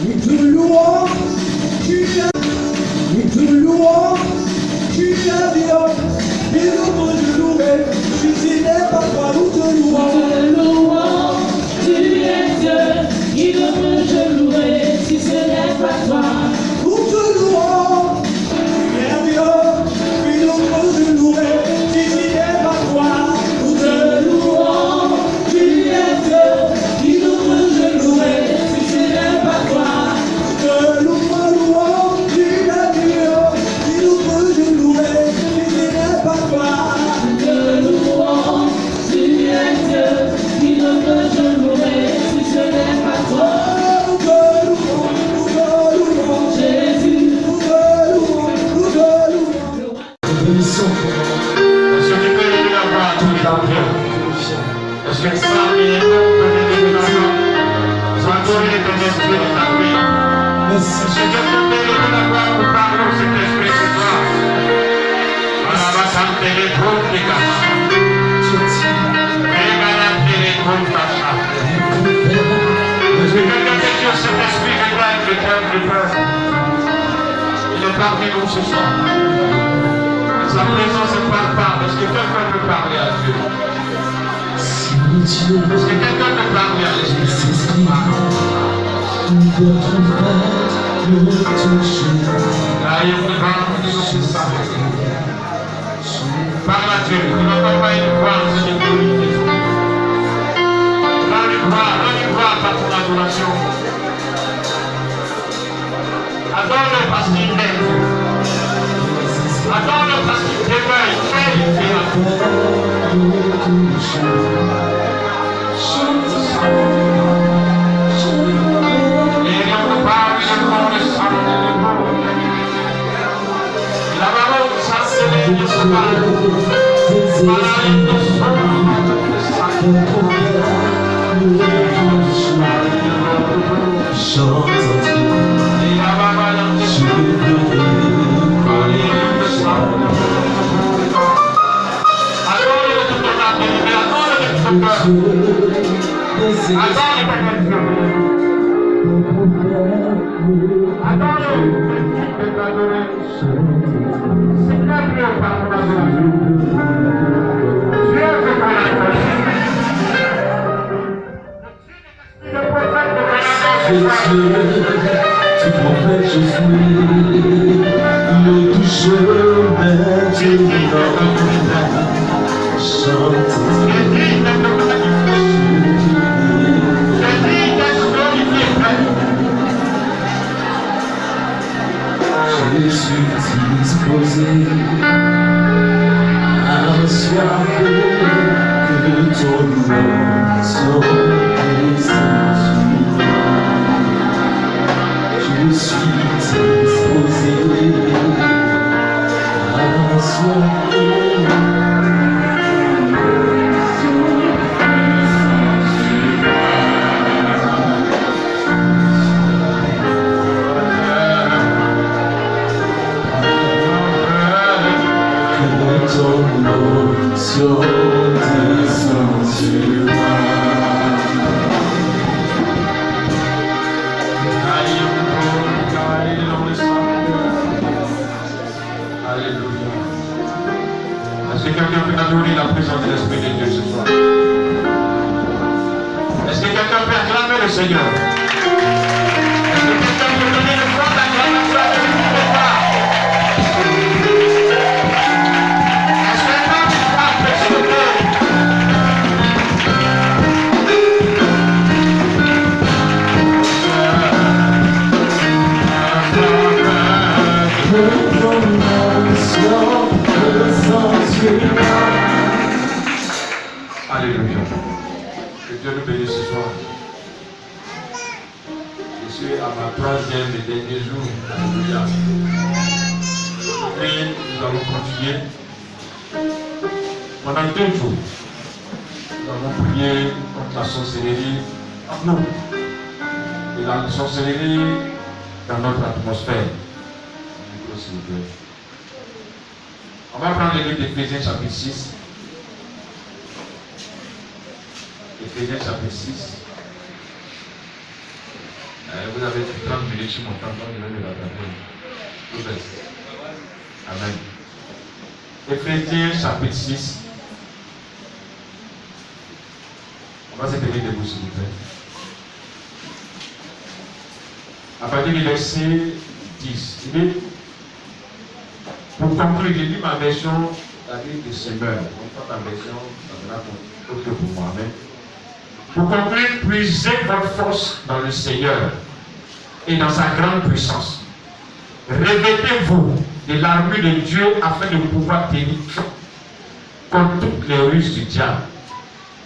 Nous te louons, tu es. Nous te louons, tu es Dieu. Et nous te louer, si ce n'est pas toi, nous te louons. Tu es Dieu, qui ne peut je louer si ce n'est pas toi. Nous te louons, tu es Dieu, qui ne peut te louer si ce n'est pas toi. Nous te louons, tu es Dieu, qui ne peut je louer si ce n'est pas toi. Nous te louons, tu es Dieu, qui ne peut je louer si ce n'est pas toi. Nous te louons, tu es Dieu, qui ne peut je louer si ce n'est pas toi. Jésus, nous te louons. Est-ce que tu peux lever la voix à tout l'enfer? Est-ce que ça vient de l'élévation? Soit donné ton esprit de ta vie. Est-ce que tu peux lever la voix pour parler au Saint-Esprit ce soir? Voilà, va santé les groupes des gars. Et malade les groupes d'achat. Est-ce que quelqu'un peut dire Saint-Esprit regarde le cœur du peuple? Il est parmi nous ce soir. Sa présence ne parle pas. Est-ce que quelqu'un peut parler à Dieu? Est-ce que quelqu'un peut parler à l'Esprit? Là, il faut ça. Parle à Dieu. Tu n'entends pas une voix, c'est une vérité. Donne-lui gloire par ton adoration. Adore-le parce qu'il t'aime. Adore-le parce qu'il t'éveille. Et on ne parle que de le sang de l'épaule. La parole de sa célèbre de ce mal. Parle de son Tu prophètes, je suis le toucheur maintenant. Chante. Je suis disposé à recevoir que ton nom soit je suis disposé à Est-ce que quelqu'un peut adorer la présence de l'Esprit de Dieu ce soir? Est-ce que quelqu'un peut acclamer le Seigneur? Est-ce que quelqu'un peut donner le droit d'acclamation à Dieu? Est-ce que quelqu'un peut apprécier? Alléluia. Que Dieu nous bénisse ce soir. Je suis à ma troisième et dernier jour. Alléluia. Aujourd'hui, nous allons continuer. Pendant 2 jours, nous allons prier contre la sorcellerie en nous. Et la sorcellerie dans notre atmosphère. S'il vous plaît. On va prendre le livre d'Éphésiens chapitre 6. Éphésiens chapitre 6. Vous avez 30 minutes sur mon temps, donc je vais me rattraper. Tout reste. Amen. Éphésiens chapitre 6. On va se tenir debout, s'il vous plaît. À partir du verset 10. Il dit, pour conclure, j'ai lu ma version, la Bible de Semeur. On prend ta version, ça sera autre pour moi. Amen. Pour conclure, puisez votre force dans le Seigneur et dans sa grande puissance. Revêtez-vous de l'armure de Dieu afin de pouvoir tenir contre toutes les ruses du diable.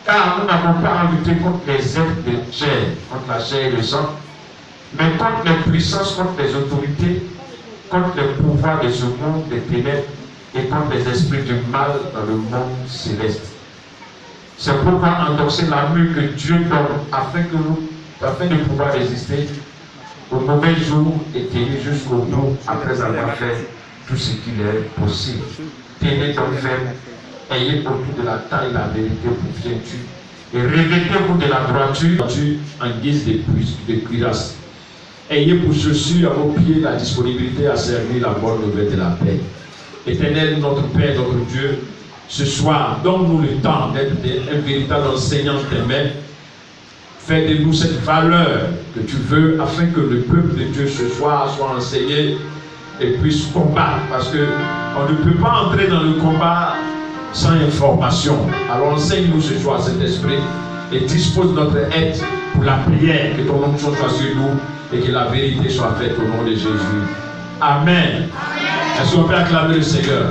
Car nous n'avons pas à lutter contre les êtres de chair, contre la chair et le sang, mais contre les puissances, contre les autorités, contre les pouvoirs de ce monde des ténèbres et contre les esprits du mal dans le monde céleste. C'est pourquoi endosser l'armure que Dieu donne afin de pouvoir résister au mauvais jour et tenir jusqu'au bout après avoir fait tout ce qu'il est possible. Tenez donc ferme, ayez autour de la taille la vérité pour fientu et revêtez-vous de la droiture en guise de cuirasse. Ayez pour chaussure à vos pieds la disponibilité à servir la bonne nouvelle de la paix. Éternel, notre Père, notre Dieu, ce soir, donne-nous le temps d'être un véritable enseignant de tes mains. Fais de nous cette valeur que tu veux afin que le peuple de Dieu ce soir soit enseigné et puisse combattre. Parce qu'on ne peut pas entrer dans le combat sans information. Alors enseigne-nous ce soir cet esprit et dispose notre aide pour la prière. Que ton nom soit sur nous et que la vérité soit faite au nom de Jésus. Amen. Est-ce qu'on peut acclamer le Seigneur?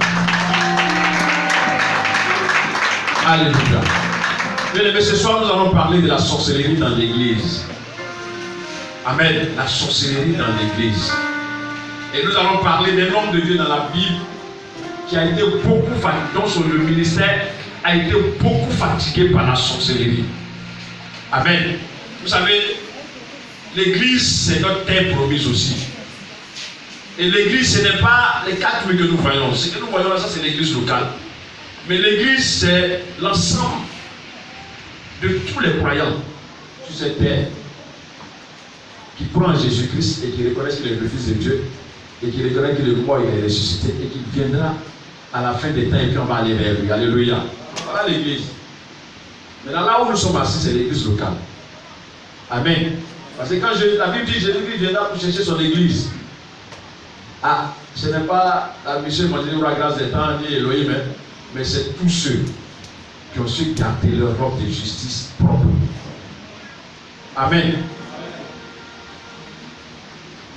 Alléluia. Bien aimés, ce soir nous allons parler de la sorcellerie dans l'église. Amen. La sorcellerie dans l'église. Et nous allons parler d'un homme de Dieu dans la Bible qui a été beaucoup fatigué, dont son ministère a été beaucoup fatigué par la sorcellerie. Amen. Vous savez, l'église c'est notre terre promise aussi. Et l'église ce n'est pas les 4 000 que nous voyons. Ce que nous voyons là, ça c'est l'église locale. Mais l'église c'est l'ensemble de tous les croyants sur cette terre qui croient en Jésus-Christ et qui reconnaissent qu'il est le Fils de Dieu et qui reconnaissent qu'il est mort, il est ressuscité et qu'il viendra à la fin des temps et puis on va aller vers lui. Alléluia. Voilà l'église. Maintenant là où nous sommes assis, c'est l'église locale. Amen. Parce que quand la Bible dit Jésus-Christ viendra pour chercher son église. Ah, ce n'est pas la mission de la grâce des temps ni Elohim, mais c'est tous ceux qui ont su garder leur robe de justice propre. Amen.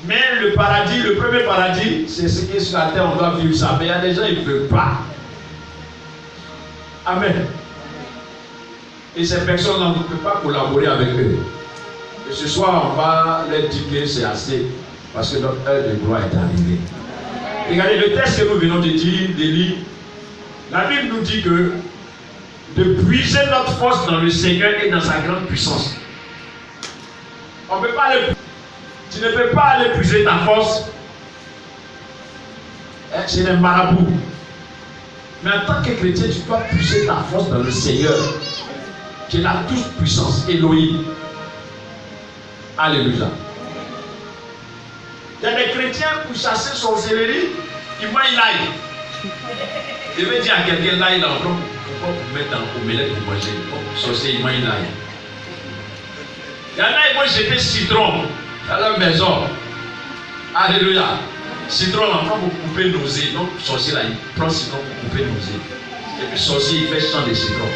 Mais le paradis, le premier paradis, c'est ce qui est sur la terre, on doit vivre ça. Mais il y a des gens, ils ne veulent pas. Amen. Et ces personnes-là, on ne peut pas collaborer avec eux. Et ce soir, on va leur dire que c'est assez, parce que notre heure de gloire est arrivée. Regardez le texte que nous venons de dire, de lire. La Bible nous dit que de puiser notre force dans le Seigneur et dans sa grande puissance. On ne peut pas aller. Tu ne peux pas aller puiser ta force chez les marabouts. Mais en tant que chrétien, tu dois puiser ta force dans le Seigneur, qui est la toute puissance, Elohim. Alléluia. Il y a des chrétiens pour chasser sorcellerie, ils voient l'ail. Je vais dire à quelqu'un l'ail là, on peut vous mettre dans l'omelette pour manger. Sorcier, ils voient l'ail. Il y en a, ils vont jeter citron à leur maison. Alléluia. Citron, l'enfant pour couper nausée. Donc, sorcier là, il prend citron pour couper nausée. Et puis, sorcier, il fait champ de citron.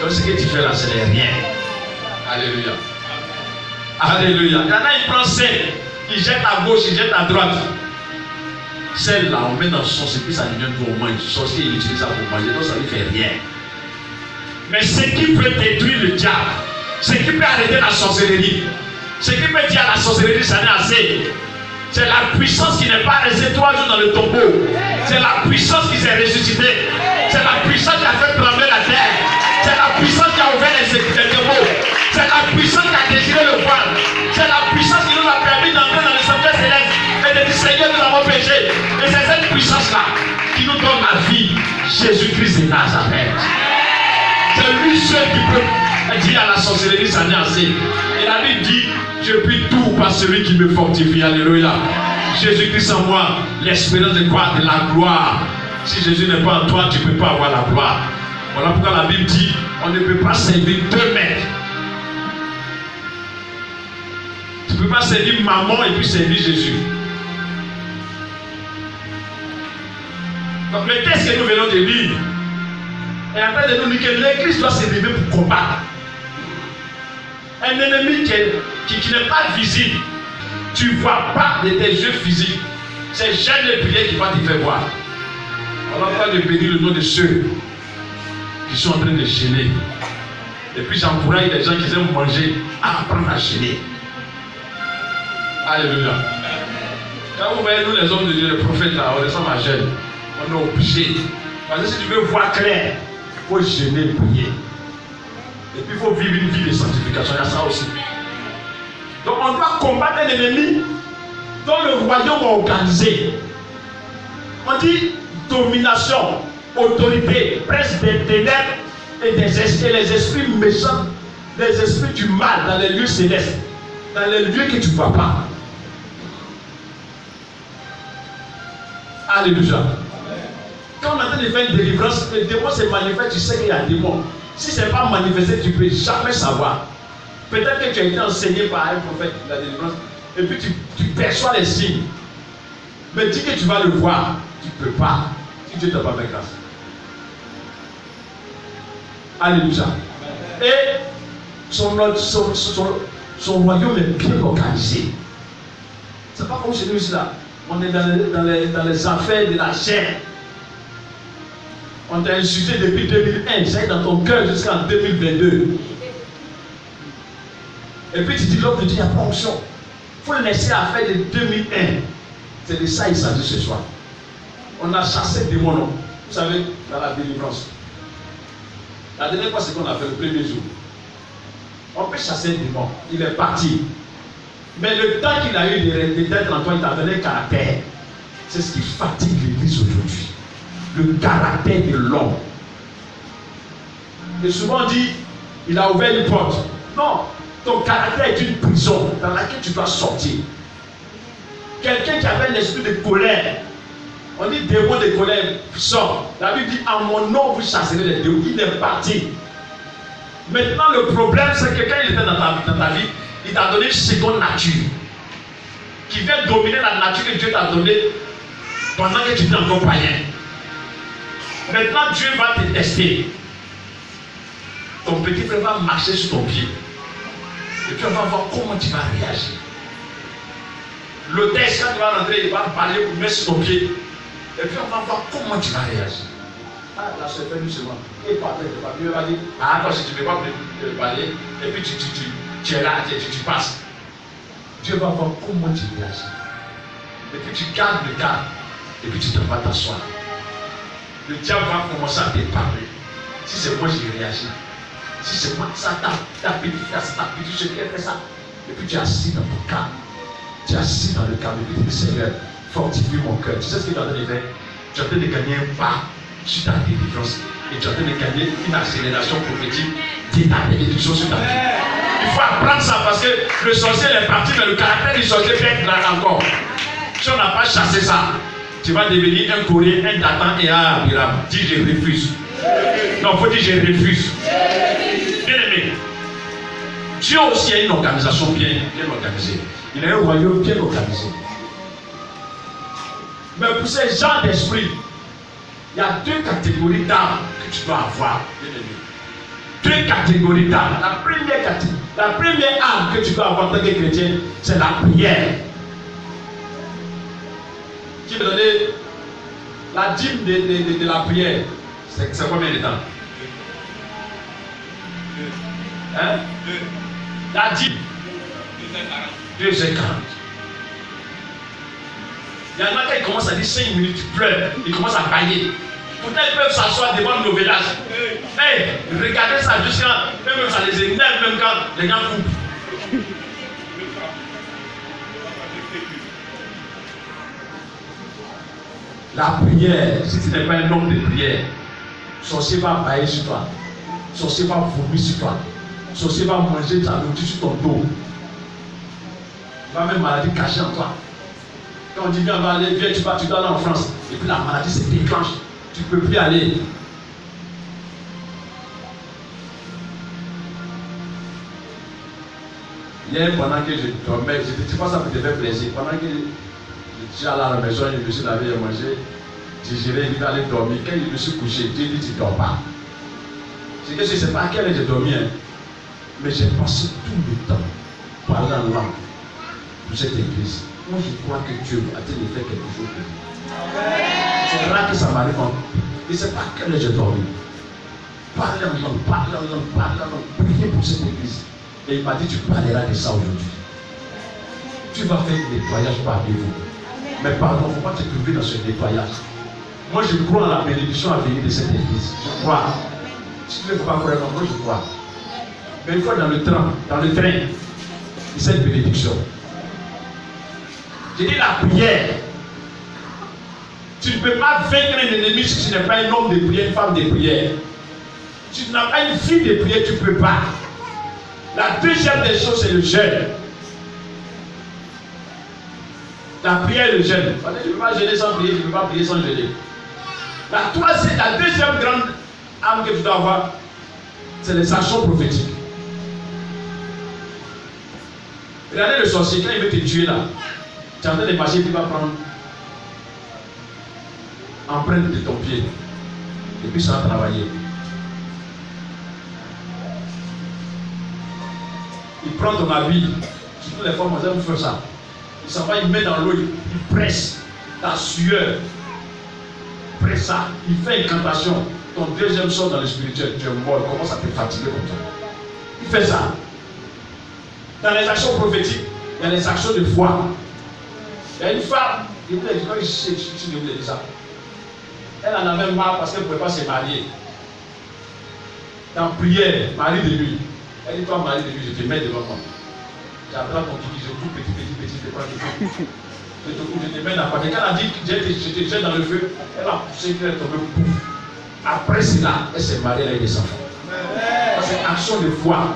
Donc, ce que tu fais là, ce n'est rien. Alléluia. Alléluia. Il y en a, il prend sel. Il jette à gauche, il jette à droite. Celle là, on met dans son et puis ça devient pour manger. Le sorcier, il utilise ça pour manger. Donc, ça ne lui fait rien. Mais ce qui peut détruire le diable, ce qui peut arrêter la sorcellerie, ce qui peut dire à la sorcellerie, ça n'est assez. C'est la puissance qui n'est pas restée 3 jours dans le tombeau. C'est la puissance qui s'est ressuscitée. C'est la puissance qui a fait trembler la terre. C'est la puissance qui a ouvert les tombeaux. C'est la puissance qui a déchiré le voile. C'est la puissance qui nous a permis d'entrer dans le sanctuaire céleste et de dire Seigneur, nous avons péché. Et c'est cette puissance-là qui nous donne la vie. Jésus-Christ de Nazareth. C'est lui seul qui peut dire à la sorcellerie, ça n'est assez. Et la Bible dit, Je puis tout par celui qui me fortifie. Alléluia. Jésus-Christ en moi, l'espérance de quoi? De la gloire. Si Jésus n'est pas en toi, tu ne peux pas avoir la gloire. Voilà pourquoi la Bible dit, on ne peut pas servir deux maîtres. Tu ne peux pas servir maman et puis servir Jésus. Donc le texte que nous venons de lire est en train de nous dire que l'Église doit se lever pour combattre. Un ennemi qui n'est pas visible. Tu ne vois pas de tes yeux physiques. C'est jeûne de prière qui va te faire voir. On va pas de bénir le nom de ceux qui sont en train de gêner. Et puis j'encourage les gens qui aiment manger à apprendre à gêner. Alléluia. Quand vous voyez nous les hommes de Dieu, les prophètes là, on ressemble à jeûne. On est obligé. Parce que si tu veux voir clair, il faut gêner, prier. Et puis il faut vivre une vie de sanctification. Il y a ça aussi. Donc on doit combattre un ennemi dont le royaume est organisé. On dit domination, autorité, prince des ténèbres et les esprits méchants, les esprits du mal dans les lieux célestes, dans les lieux que tu ne vois pas. Alléluia. Quand on est en train de faire une délivrance, le démon se manifeste, tu sais qu'il y a un démon. Si ce n'est pas manifesté, tu ne peux jamais savoir. Peut-être que tu as été enseigné par un prophète de la délivrance, et puis tu perçois les signes. Mais dis que tu vas le voir, tu ne peux pas, si Dieu ne t'a pas fait grâce. Alléluia. Et son royaume est bien organisé. C'est pas comme chez nous ici là. On est dans les affaires de la chair. On t'a insulté depuis 2001, ça est dans ton cœur jusqu'en 2022. Et puis tu dis, l'homme de Dieu, il n'y a pas option. Il faut le laisser à faire de 2001. C'est de ça qu'il s'agit ce soir. On a chassé des démons, vous savez, dans la délivrance. La dernière fois, c'est qu'on a fait le premier jour. On peut chasser des démons. Il est parti. Mais le temps qu'il a eu d'être en toi, il t'a donné un caractère. C'est ce qui fatigue l'Église aujourd'hui. Le caractère de l'homme. Et souvent on dit, il a ouvert une porte. Non, ton caractère est une prison dans laquelle tu dois sortir. Quelqu'un qui avait l'esprit de colère, on dit démon de colère sort. La Bible dit, en mon nom vous chasserez les démons. Il est parti. Maintenant le problème c'est que quand il était dans ta vie, il t'a donné une seconde nature qui vient dominer la nature que Dieu t'a donnée pendant que tu étais encore païen. Maintenant, Dieu va te tester. Ton petit frère va marcher sur ton pied. Et puis on va voir comment tu vas réagir. L'hôtesse, quand tu vas rentrer, il va parler pour mettre sur ton pied. Et puis on va voir comment tu vas réagir. Ah, la soeur fait doucement. Et il va dire, ah, toi, si tu ne veux pas parler, et puis tu es là, tu passes. Dieu va voir comment tu réagis. Et puis tu gardes le cadre. Et puis tu te vas t'asseoir. Le diable va commencer à te parler. Si c'est moi, j'ai réagi. Si c'est moi, ça ta petite fille, ta petite fille qui a fait ça. Et puis tu es assis dans ton cadre. Tu es assis dans le cadre. Et puis tu dis, Seigneur, fortifie mon cœur. Tu sais ce que tu es en train de faire? Tu es en train de gagner un pas sur ta délivrance. Et tu es en train de gagner une accélération prophétique de ta bénédiction sur ta vie. Il faut apprendre ça parce que le sorcier est parti, mais le caractère du sorcier peut être là encore. Si on n'a pas chassé ça, tu vas devenir un Coréen, un Datan et un Abiram. Dis je refuse. Non, il faut dire je refuse. Bien aimé. Dieu aussi a une organisation bien organisée. Il a un royaume bien organisé. Mais pour ces gens d'esprit, il y a deux catégories d'âmes que tu dois avoir. Bien aimé. Deux catégories d'âmes. La première âme que tu dois avoir en tant que chrétien, c'est la prière. Qui me donnait la dîme de la prière. C'est combien de temps? Hein? La dîme. 2h40. Il y en a qui commencent à dire 5 minutes, tu pleures, ils commencent à bailler. Pourtant ils peuvent s'asseoir devant nos villages. Hey, regardez ça jusqu'à même ça les énerve même quand les gens coupent. La prière, si tu n'es pas un homme de prière, sorcier va bailler sur toi. Sorcier va vomir sur toi. Sorcier va manger ta nourriture sur ton dos. va même maladie cachée en toi. Quand on dit viens, on va aller, viens, tu dois aller en France. Et puis la maladie se déclenche. Tu ne peux plus aller. Hier, pendant que je dormais, je pense que ça me fait plaisir. Pendant que je suis allé à la maison, je me suis lavé et mangé, digéré, il allait dormir. Quand je me suis couché, Dieu dit tu ne dors pas. C'est que je ne sais pas à quelle heure j'ai dormi, hein. Mais j'ai passé tout le temps parler en langue pour cette église. Moi, je crois que Dieu a-t-il fait quelque chose pour moi. C'est rare que ça m'arrive. Je ne sais pas à quelle heure j'ai dormi. Parler en langue, parler en langue, parler en langue, prier pour cette église. Et il m'a dit, tu parleras de ça aujourd'hui. Tu vas faire le nettoyage parmi vous. Mais pardon, il ne faut pas te trouver dans ce nettoyage. Moi, je crois en la bénédiction à venir de cette église. Je crois. Si tu ne veux pas croire, moi, je crois. Mais une fois dans le train de cette bénédiction, j'ai dit la prière. Tu ne peux pas vaincre un ennemi si tu n'es pas un homme de prière, une femme de prière. Si tu n'as pas une fille de prière, tu ne peux pas. La deuxième des choses, c'est le jeûne. La prière et le jeûne. Je ne peux pas jeûner sans prier, je ne peux pas prier sans jeûner. La deuxième grande arme que tu dois avoir, c'est les actions prophétiques. Regardez le sorcier, quand il veut te tuer là, tu es en train de marcher, tu vas prendre empreinte de ton pied. Et puis ça va travailler. Il prend ton habit, surtout les femmes, elles aiment faire ça. Il s'en va, il met dans l'eau, il presse ta sueur. Il presse ça, il fait une incantation. Ton deuxième sort dans le spirituel, tu es mort, il commence à te fatiguer comme ça. Il fait ça. Dans les actions prophétiques, il y a les actions de foi. Il y a une femme, je vous l'ai dit ça. Elle en avait marre parce qu'elle ne pouvait pas se marier. Dans prière, mari de nuit. Elle dit, toi, mari de nuit, je te mets devant moi. J'apprends ton kiki, je coupe petit, je prends le feu. Je te mets dans la partie. Quand elle a dit, je te jette dans le feu, elle a poussé, elle est tombée, pouf. Après cela, elle s'est mariée, elle a eu des enfants. C'est une action de foi,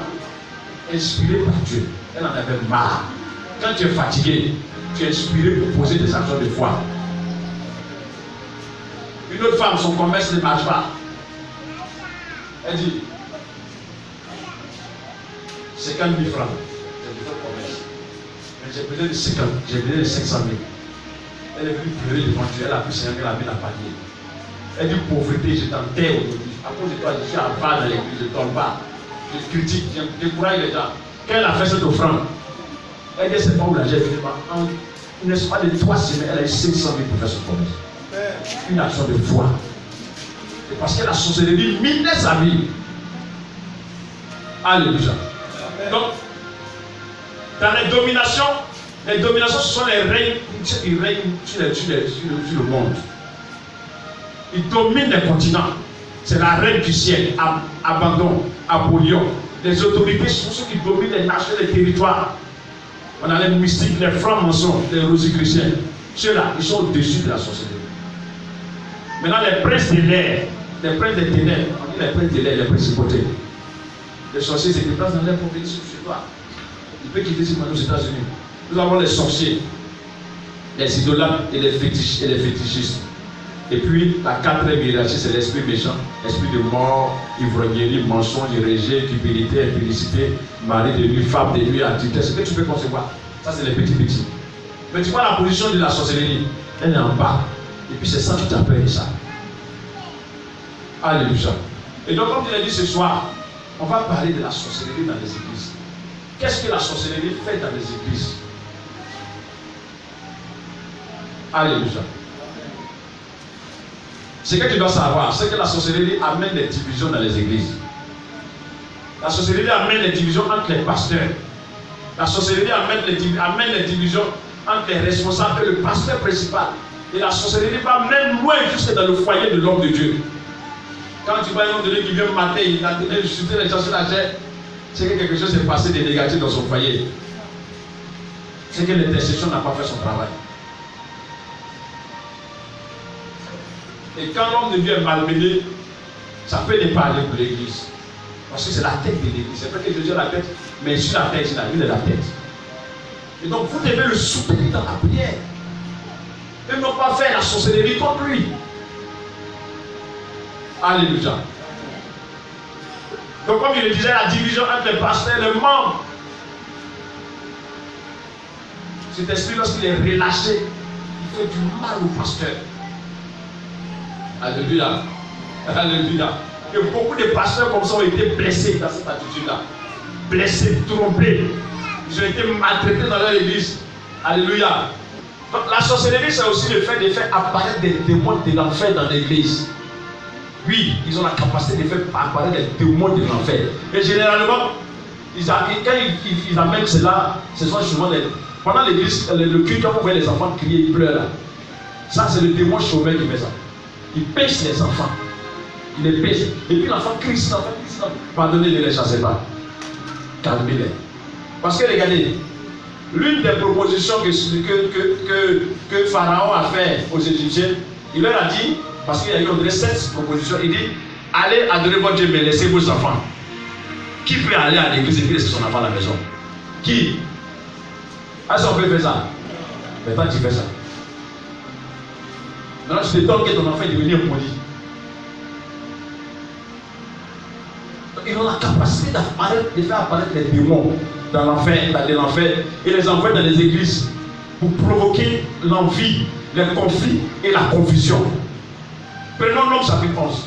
inspirée par Dieu. Elle en avait marre. Quand tu es fatigué, tu es inspiré pour poser des actions de foi. Une autre femme, son commerce ne marche pas. Elle dit 50 000 francs. J'ai besoin de commerce. Mais j'ai besoin de 50, j'ai besoin de 500 000. Elle est venue pleurer devant Dieu. Elle a pu s'engager la vie à panier. Elle dit pauvreté, je t'enterre aujourd'hui. À cause de toi, je suis à bas dans l'église, je ne tombe pas. Je critique, je décourage les gens. Quand elle a fait cette offrande, elle dit c'est pas où l'argent est venu. En l'espace de 3 semaines, elle a eu 500 000 pour faire ce commerce. Une action de foi. Et parce que la sorcellerie minait sa vie. Alléluia. Donc, dans les dominations, ce sont les règnes qui règnent sur le monde. Ils dominent les continents. C'est la reine du ciel, Abandon, Apollyon. Les autorités sont ceux qui dominent les nations, les territoires. On a les mystiques, les francs-maçons, les rosicruciens. Ceux-là, ils sont au-dessus de la sorcellerie. Maintenant, les princes de l'air, les princes des ténèbres, on dit les princes de l'air, les principautés. Les sorciers se déplacent dans l'air pour venir sur toi. Il peut quitter ce monde aux États-Unis. Nous avons les sorciers, les idolâtres et les fétichistes. Et puis, la quatrième hiérarchie, c'est l'esprit méchant, esprit de mort, ivrognerie, mensonge, rejet, cupidité, impudicité, mari de nuit, femme de nuit, activité. Ce que tu peux concevoir, ça c'est les petits. Mais tu vois la position de la sorcellerie, elle est en bas. Et puis c'est ça qui t'appelle ça. Alléluia. Et donc, comme je l'ai dit ce soir, on va parler de la sorcellerie dans les églises. Qu'est-ce que la sorcellerie fait dans les églises? Alléluia. Ce que tu dois savoir, c'est que la sorcellerie amène des divisions dans les églises. La sorcellerie amène les divisions entre les pasteurs. La sorcellerie amène les divisions entre les responsables et le pasteur principal. Et la sorcellerie va même loin jusque dans le foyer de l'homme de Dieu. Quand tu vois un homme de Dieu qui vient mater, il a donné insulter les gens sur la chair, c'est que quelque chose s'est passé de négatif dans son foyer. C'est que l'intercession n'a pas fait son travail. Et quand l'homme de Dieu est malmené, ça peut ne pas aller pour l'église. Parce que c'est la tête de l'église. C'est pas que Jésus a la tête, mais sur la tête, il a la tête. Et donc vous devez le soutenir dans la prière. Et non pas faire la sorcellerie contre lui. Alléluia. Donc comme je le disais, la division entre les pasteurs et les membres. Cet esprit, lorsqu'il est relâché, il fait du mal au pasteur. Alléluia. Alléluia. Et beaucoup de pasteurs comme ça ont été blessés dans cette attitude-là. Blessés, trompés. Ils ont été maltraités dans leur église. Alléluia. Donc la sorcellerie, c'est aussi le fait de faire apparaître des démons de l'enfer dans l'église. Oui, ils ont la capacité de faire apparaître des démons de l'enfer. Et généralement, quand ils amènent cela, ce sont souvent les... Pendant l'église, le culte, quand vous voyez les enfants crier, ils pleurent là. Ça, c'est le démon chômeur qui fait ça. Il pêche les enfants. Il les pêche. Et puis l'enfant crie, pardonnez, ne les chassez pas. Calmez-les. Parce que regardez, l'une des propositions que Pharaon a fait aux Égyptiens, il leur a dit, parce qu'il y a eu 7 propositions, il dit, allez adorer votre Dieu, mais laissez vos enfants. Qui peut aller à l'église et puis laisser son enfant à la maison? Qui? Est-ce qu'on peut faire ça? Mais toi tu fais ça. Maintenant tu t'étonnes que ton enfant est devenu impoli. Ils ont la capacité de faire apparaître les démons dans l'enfer, et les envoyer dans les églises pour provoquer l'envie, les conflits et la confusion. Prenons Nom chapitre 11.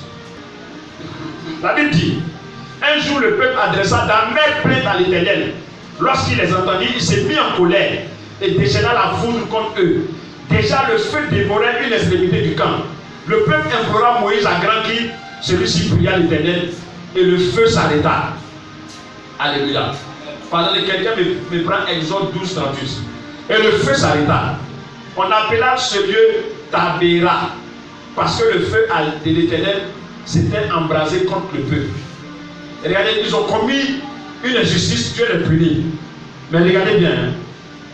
La Bible dit, un jour le peuple adressa d'amères plaintes à l'Éternel. Lorsqu'il les entendit, il s'est mis en colère et déchaîna la foudre contre eux. Déjà le feu dévorait une extrémité du camp. Le peuple implora Moïse à grand cri, celui-ci pria l'Éternel et le feu s'arrêta. Alléluia. Pendant que quelqu'un me prend Exode 12, 38. Et le feu s'arrêta. On appela ce lieu Tabéra, parce que le feu de l'Éternel s'était embrasé contre le peuple. Et regardez, ils ont commis une injustice, Dieu les punit. Mais regardez bien,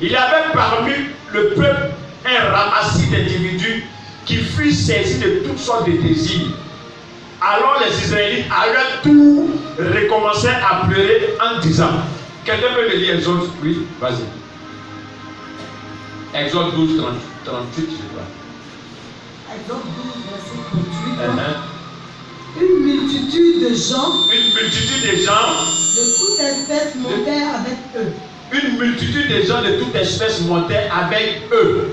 il y avait parmi le peuple un ramassis d'individus qui furent saisis de toutes sortes de désirs. Alors les Israélites à leur tour recommençaient à pleurer en disant, quelqu'un peut me lire Exode? Oui, vas-y. Exode 12, 38, je crois. Exode 12, verset 38. Une multitude de gens de toute espèce montaient avec eux. Une multitude de gens de toute espèce montaient avec eux.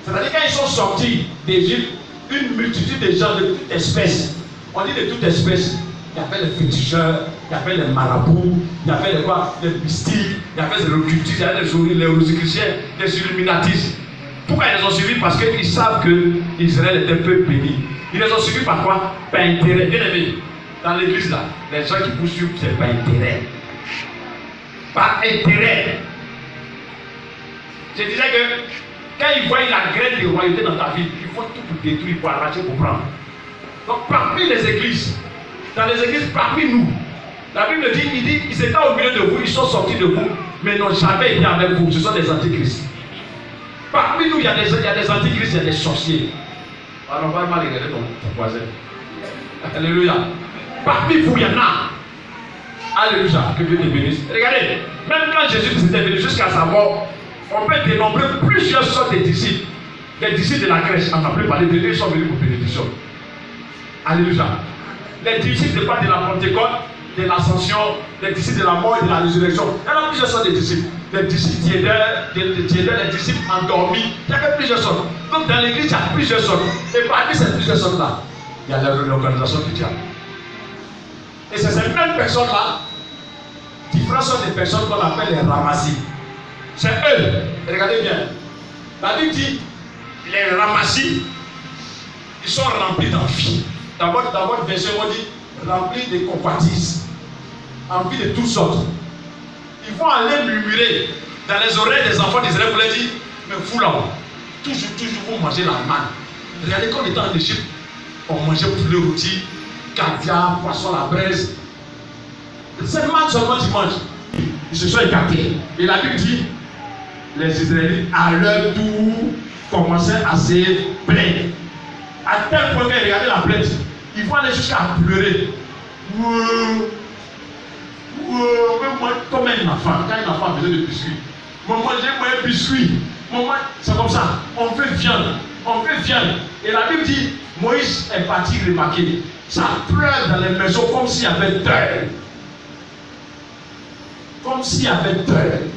C'est-à-dire quand ils sont sortis d'Égypte, une multitude de gens de toute espèce. On dit de toute espèce. Il y avait les féticheurs, il y avait les marabouts, il y avait les quoi, les mystiques, il y avait les occultistes, il y avait les rosicruciens, les illuminatistes. Pourquoi ils les ont suivis? Parce qu'ils savent que Israël est un peu béni. Ils les ont suivis par quoi? Par intérêt. Bien aimé, dans l'église là, les gens qui vous suivent, c'est par intérêt. Par intérêt. Je disais que quand ils voient la graine de royauté dans ta vie, il faut tout pour détruire, pour arracher, pour prendre. Donc parmi les églises, dans les églises, parmi nous, la Bible dit, ils étaient au milieu de vous, ils sont sortis de vous, mais n'ont jamais été avec vous. Ce sont des antichrists. Parmi nous, il y a des antichrists, il y a des sorciers. Alors, on va mal regarder ton voisin. Alléluia. Parmi vous, il y en a. Alléluia. Que Dieu te bénisse. Regardez, même quand Jésus était venu jusqu'à sa mort, on peut dénombrer plusieurs sortes de disciples. Les disciples de la crèche, on n'a plus parlé de Dieu, ils sont venus pour bénédiction. Alléluia. Les disciples de la Pentecôte, de l'ascension, les disciples de la mort et de la résurrection. Il y en a plusieurs sortes de disciples. Les disciples tiédeurs, les disciples endormis. Il y a plusieurs sortes. Donc dans l'église, il y a plusieurs sortes. Et parmi ces plusieurs sortes-là, il y a l'organisation du diable. Et c'est ces mêmes personnes-là, différentes sortes de personnes qu'on appelle les ramassis. C'est eux. Regardez bien. La Bible dit, les ramassis, ils sont remplis d'envie. Dans votre version, on dit remplis de convoitises, envie de toutes sortes. Ils vont aller murmurer dans les oreilles des enfants d'Israël pour leur dire, mais vous là, toujours vous mangez la manne. Regardez quand on était en Égypte, on mangeait poulet rôti, caviar, poisson à la braise. Cette manne seulement tu manges. Ils se sont écartés. Et la Bible dit, les Israélites à leur tour commençaient à se plaindre. À tel point que regardez la plainte, ils vont aller jusqu'à pleurer. Comme un enfant, quand un enfant a besoin de biscuits, Maman, j'ai un biscuit. Maman, c'est comme ça. On veut viande. On veut viande. Et la Bible dit, Moïse est parti remarquer. Ça pleure dans les maisons comme s'il y avait deuil. Comme s'il y avait deuil.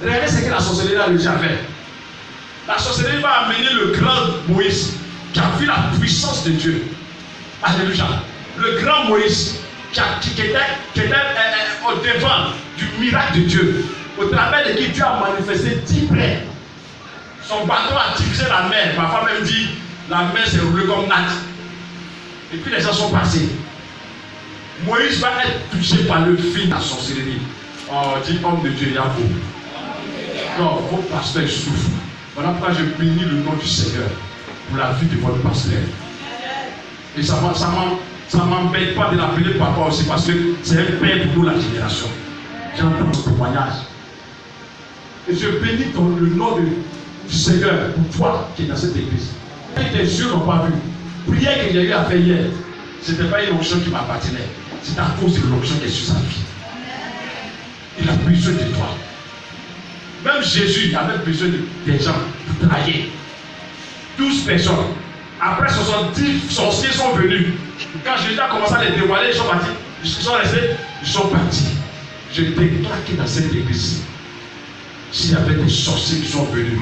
Regardez ce que la sorcellerie a déjà fait. La sorcellerie va amener le grand Moïse qui a vu la puissance de Dieu. Alléluia. Le grand Moïse qui était au devant du miracle de Dieu, au travers de qui Dieu a manifesté 10 plaies. Son bateau a divisé la mer. Ma femme même dit, la mer s'est roulée comme natte. Et puis les gens sont passés. Moïse va être touché par le fil de la sorcellerie. Oh, dit homme de Dieu, il y a beau. Non, vos pasteurs souffrent. Voilà pourquoi je bénis le nom du Seigneur pour la vie de votre pasteur. Et ça ne m'embête pas de l'appeler papa aussi parce que c'est un père pour nous la génération. J'entends ce témoignage. Et je bénis le nom du Seigneur pour toi qui es dans cette église. Et tes yeux n'ont pas vu. Prière que j'ai eu à faire hier, ce n'était pas une onction qui m'appartenait. C'est à cause de l'onction qui est sur sa vie. Il a besoin de toi. Même Jésus avait besoin des gens pour travailler. 12 personnes. Après 70 sorciers sont venus. Quand Jésus a commencé à les dévoiler, ils sont restés, ils sont partis. Je déclare que dans cette église, s'il y avait des sorciers qui sont venus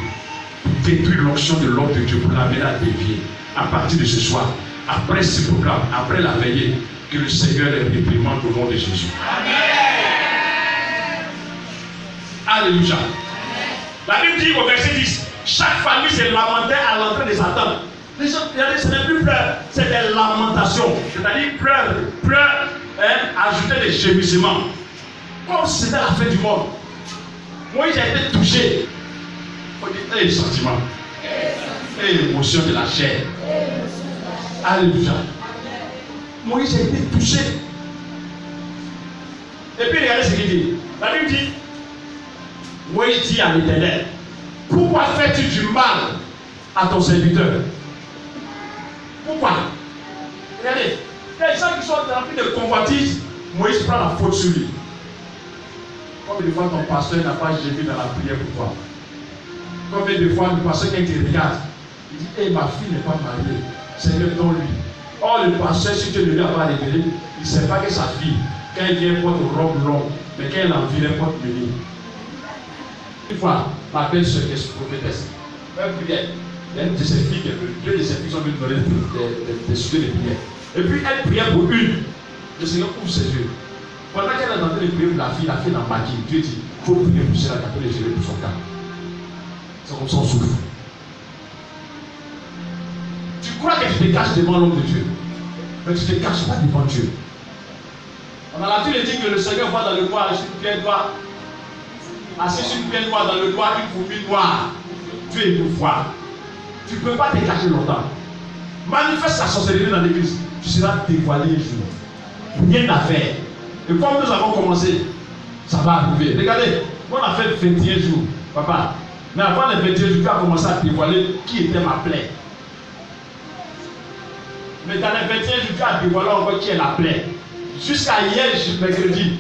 pour détruire l'onction de l'homme de Dieu, pour l'amener à dévier, à partir de ce soir, après ce programme, après la veillée, que le Seigneur les réprimande au nom de Jésus. Amen. Alléluia. La Bible dit au verset 10, chaque famille s'est lamentée à l'entrée de Satan. Les gens, ce n'est plus pleurs, c'est des lamentations. C'est-à-dire pleurs, ajouter des gémissements. Comme si c'était la fin du monde. Moïse a été touché. Il faut dire, sentiment. Émotion de la chair. Alléluia. Moïse a été touché. Et puis regardez ce qu'il dit. La Bible dit, Moïse dit à l'Éternel, pourquoi fais-tu du mal à ton serviteur? Pourquoi? Regardez, les gens qui sont remplis de convoitise, Moïse prend la faute sur lui. Combien de fois ton pasteur n'a pas gémi dans la prière pour toi? Combien de fois le pasteur qui te regarde, il dit, hey, ma fille n'est pas mariée, Seigneur, donne-lui. Or, le pasteur, si Dieu ne lui a pas révélé, il ne sait pas que sa fille, quand elle vient, porte robe longue, mais quand elle en vient, elle porte menée. Une fois, ma belle-sœur qui est prophétesse, elle priait. Il y a une de ses filles qui est venue. Deux de ses filles sont venues donner des sujets de prière. Et puis elle priait pour une. Le Seigneur ouvre ses yeux. Pendant qu'elle est en train de prier pour la fille l'a maquille. Dieu dit, il faut prier pour cela, qu'elle peut les gérer pour son cas. C'est comme ça on souffre. Tu crois que tu te caches devant l'homme de Dieu, mais tu ne te caches pas devant Dieu. On a l'habitude de dire que le Seigneur voit dans le noir, sur une pierre noire, assis sur une pierre noire, dans le noir, une fourmi noire. Dieu nous voit. Tu ne peux pas te cacher longtemps. Manifeste la sorcellerie dans l'église, tu seras dévoilé un jour. Rien à faire. Et comme nous avons commencé, ça va arriver. Regardez, on a fait 21 jours, papa. Mais avant les 21 jours, tu as commencé à dévoiler qui était ma plaie. Mais dans les 21 jours, tu as dévoilé encore qui est la plaie. Jusqu'à hier, mercredi,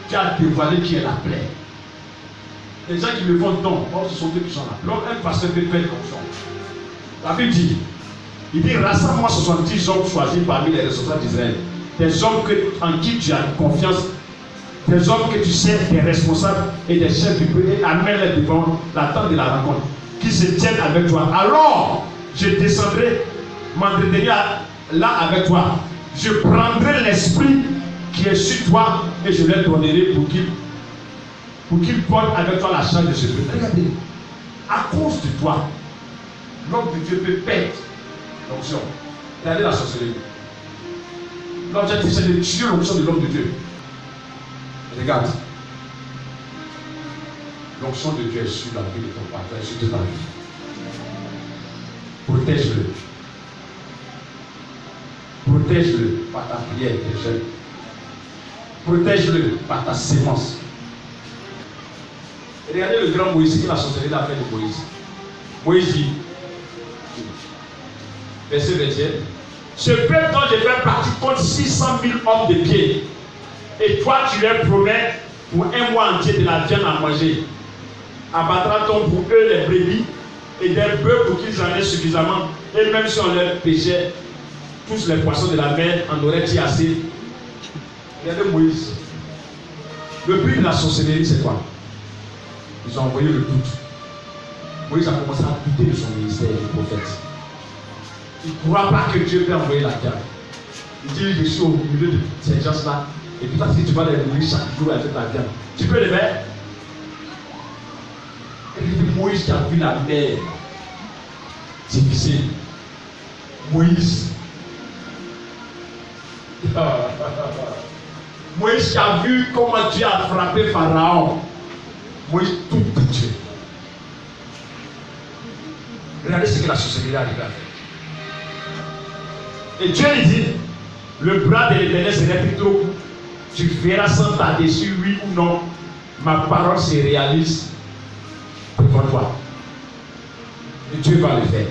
tu as dévoilé qui est la plaie. Les gens qui me font don, ce sont eux qui sont là. L'homme, un pasteur peut faire comme ça. La Bible dit, il dit, rassemble-moi 70 hommes choisis parmi les responsables d'Israël. Des hommes en qui tu as confiance, des hommes que tu sais, des responsables et des chefs du peuple, et amène-les devant la tente de la rencontre, qui se tiennent avec toi. Alors, je descendrai, m'entretenir là avec toi. Je prendrai l'esprit qui est sur toi et je les donnerai pour qu'il porte avec toi la charge de ce peuple. Regardez, à cause de toi, l'homme de Dieu peut perdre l'onction. Regardez la sorcellerie. L'objectif, c'est de tuer l'onction de l'homme de Dieu. Regarde. L'onction de Dieu est sur la vie de ton partenaire, sur toute ta vie. Protège-le. Protège-le par ta prière, tes jeunes. Protège-le par ta sémence. Et regardez le grand Moïse qui la sorcellerie a fait de Moïse. Moïse dit, verset 21, ce peuple dont je fais partie compte 600 000 hommes de pied. Et toi, tu leur promets pour un mois entier de la viande à manger. Abattra-t-on pour eux les brebis et des bœufs pour qu'ils en aient suffisamment? Et même si on leur pêchait tous les poissons de la mer, en aurait-il assez? Regardez Moïse. Le but de la sorcellerie, c'est quoi? Ils ont envoyé le doute. Moïse a commencé à douter de son ministère de prophète. Il ne croit pas que Dieu peut envoyer la viande. Il dit, je suis au milieu de ces gens-là, et puis parce que tu vas les nourrir chaque jour avec la viande. Tu peux les faire? Et puis Moïse qui a vu la mer difficile. Moïse. Moïse qui a vu comment Dieu a frappé Pharaon. Moïse tout Dieu. Regardez ce que la sorcellerie arrive à faire. Et Dieu lui dit, le bras de l'Éternel serait plus trop court. Tu feras sans par-dessus, oui ou non. Ma parole se réalise devant toi. Et Dieu va le faire.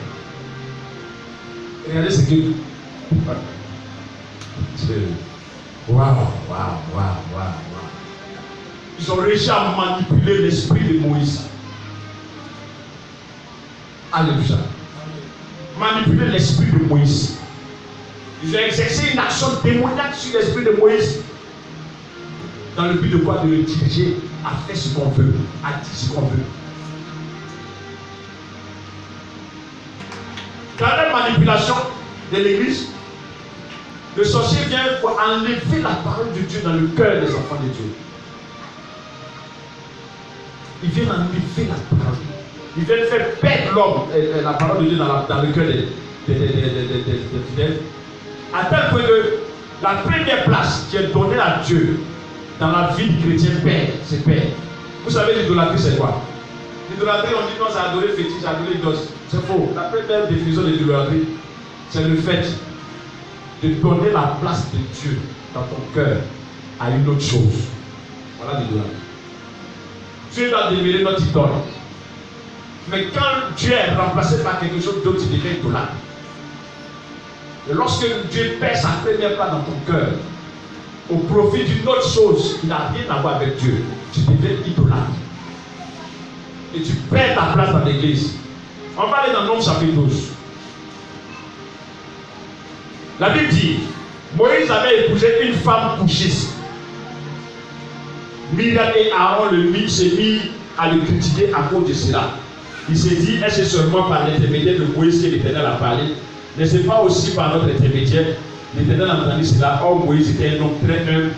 Regardez ce que... Waouh. Ils ont réussi à manipuler l'esprit de Moïse. Alléluia. Manipuler l'esprit de Moïse. Ils ont exercé une action démoniaque sur l'esprit de Moïse. Dans le but de quoi? De le diriger à faire ce qu'on veut, à dire ce qu'on veut. Dans la manipulation de l'église, le sorcier vient pour enlever la parole de Dieu dans le cœur des enfants de Dieu. Il vient enlever la parole. Il vient faire perdre l'homme, la parole de Dieu dans le cœur des fidèles. À tel point que la première place qui est donnée à Dieu dans la vie du chrétien, c'est Père. Vous savez, l'idolâtrie, c'est quoi? L'idolâtrie, on dit non, c'est adorer fétiche, adorer d'os. C'est faux. La première définition de l'idolâtrie, c'est le fait de donner la place de Dieu dans ton cœur à une autre chose. Voilà l'idolâtrie. Dieu va demeurer notre idole. Mais quand Dieu est remplacé par quelque chose d'autre, il devient idolâtre. Et lorsque Dieu perd sa première place dans ton cœur, au profit d'une autre chose qui n'a rien à voir avec Dieu, tu deviens idolâtre. Et tu perds ta place dans l'église. On va aller dans Nombre chapitre 12. La Bible dit, Moïse avait épousé une femme couchiste. Myriam et Aaron s'est mis à le critiquer à cause de cela. Il s'est dit, est-ce seulement par l'intermédiaire de Moïse que l'Éternel a parlé? N'est-ce pas aussi par notre intermédiaire? L'Éternel a entendu cela. Or, Moïse était un homme très humble,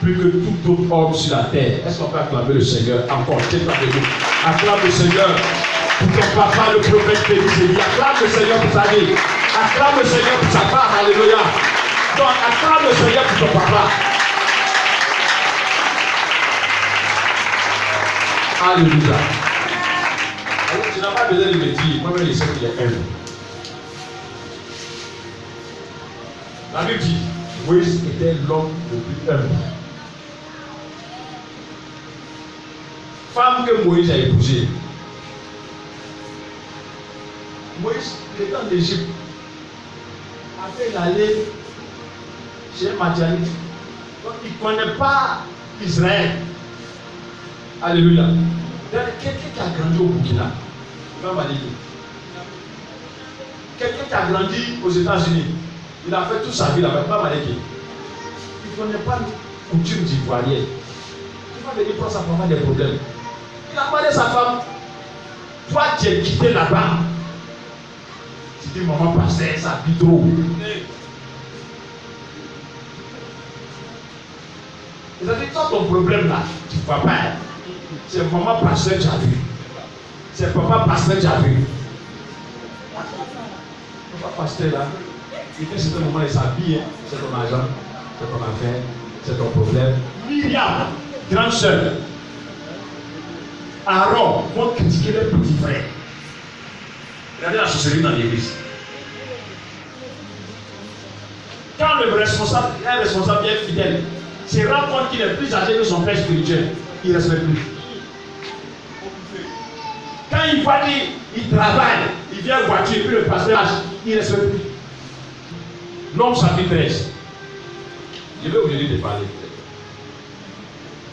plus que tout autre homme sur la terre. Est-ce qu'on peut acclamer le Seigneur encore? Acclame le Seigneur pour ton papa, le prophète Félix. Acclame le Seigneur pour sa vie. Acclame le Seigneur pour sa part. Alléluia. Donc, acclame le Seigneur pour ton papa. Alléluia. Alors, tu n'as pas besoin de me dire, moi-même je sais qu'il est humble. La Bible dit, Moïse était l'homme le plus humble. Femme que Moïse a épousée. Moïse, étant en Égypte, a fait l'aller chez Madianite. Donc il ne connaît pas Israël. Alléluia. Quelqu'un qui a grandi au Burkina, il va m'aller. Quelqu'un qui a grandi aux États-Unis, il a fait toute sa vie là-bas, il va m'aller. Il ne connaît pas les coutumes d'ivoiriennes. Il va venir prendre sa femme des problèmes. Il a demandé à sa femme, toi tu es quitté là-bas. Tu dis, maman pasteur, ça habite trop. Il a dit, toi ton problème là, tu ne vois pas. C'est maman pasteur que tu as vu. C'est papa pasteur que tu as vu. Papa pasteur là, il fait ce moment, il s'habille, c'est ton argent, c'est ton affaire, c'est ton problème. Myriam, grande sœur, Aaron vont critiquer les petits frères. Regardez la sorcellerie dans l'église. Quand un responsable bien fidèle se rend compte qu'il est plus âgé que son père spirituel, il ne respecte plus. Quand il voit qu'il travaille, il vient en voiture, puis le pasteur, il ne respecte plus. Nombre chapitre 13. Je vais vous dire de parler.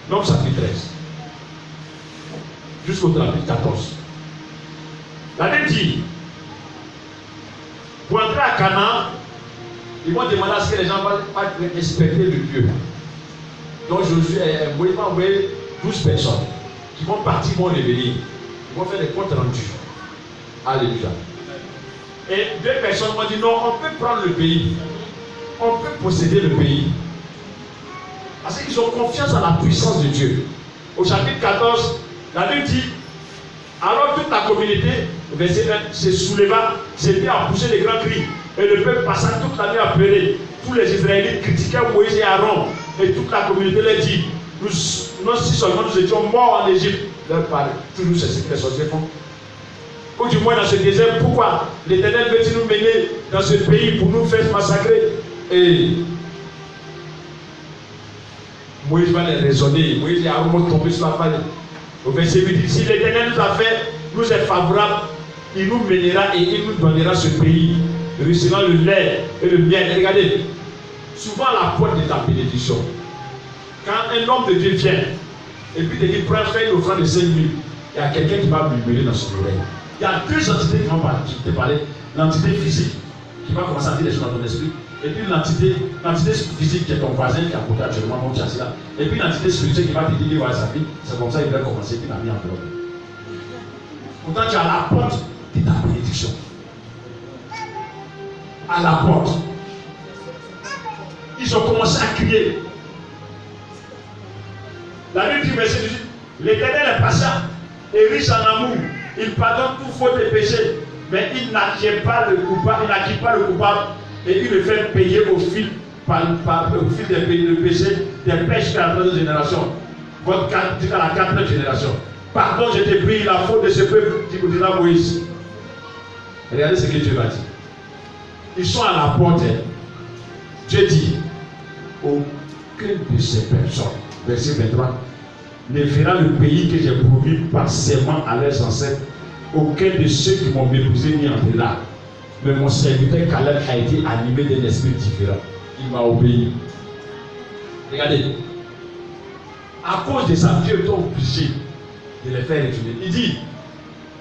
Nombre chapitre 13. Jusqu'au chapitre 14. La Bible dit, pour entrer à Canaan, ils vont demander à ce que les gens vont respecter le Dieu. Donc Josué, Moïse va envoyer 12 personnes qui vont partir, vont les bénir. Ils vont faire des comptes rendus. Alléluia. Et 2 personnes vont dire non, on peut prendre le pays. On peut posséder le pays. Parce qu'ils ont confiance en la puissance de Dieu. Au chapitre 14, la Bible dit, alors toute la communauté, verset 1, se souleva, s'est mis à pousser des grands cris. Et le peuple passa toute la nuit à pleurer. Tous les Israélites critiquaient Moïse et Aaron. Et toute la communauté leur dit, nous si seulement nous étions morts en Égypte, leur parle. Toujours c'est ce que les sorciers font. Ou du moins dans ce désert, pourquoi l'Éternel veut-il nous mener dans ce pays pour nous faire massacrer? Et Moïse va les raisonner. Moïse et Aaron vont tomber sur la faille. Au verset 8, si l'Éternel nous est favorable, il nous mènera et il nous donnera ce pays, ruisselant le lait et le miel. Et regardez, souvent à la porte de ta bénédiction, quand un homme de Dieu vient et puis te dit, prends faire une offrande de 5 000, il y a quelqu'un qui va murmurer dans son oreille. Il y a 2 entités qui vont te parler. L'entité physique qui va commencer à dire des choses dans ton esprit. Et puis l'entité physique qui est ton voisin qui a côté actuellement, mon chassis là. Et puis l'entité spirituelle qui va te dire voilà sa vie. C'est comme ça qu'il va commencer, qu'il a mis en place. Pourtant tu es à la porte de ta bénédiction. À la porte. Ils ont commencé à crier. La Bible dit, verset 18, l'Éternel est patient et riche en amour. Il pardonne tout faute et péché, mais il n'acquiert pas le coupable, et il le fait payer au fil des péchés, des pêches jusqu'à la 3e génération, jusqu'à la 4e génération. Pardon, je te prie la faute de ce peuple, dit Moïse. Regardez ce que Dieu va dire. Ils sont à la porte. Dieu dit, aucune de ces personnes, verset 23, ne verra le pays que j'ai promis par serment à leurs ancêtres. Aucun de ceux qui m'ont méprisé n'y entrera. Mais mon serviteur Caleb a été animé d'un esprit différent. Il m'a obéi. Regardez. À cause de ça, Dieu est obligé de les faire retourner.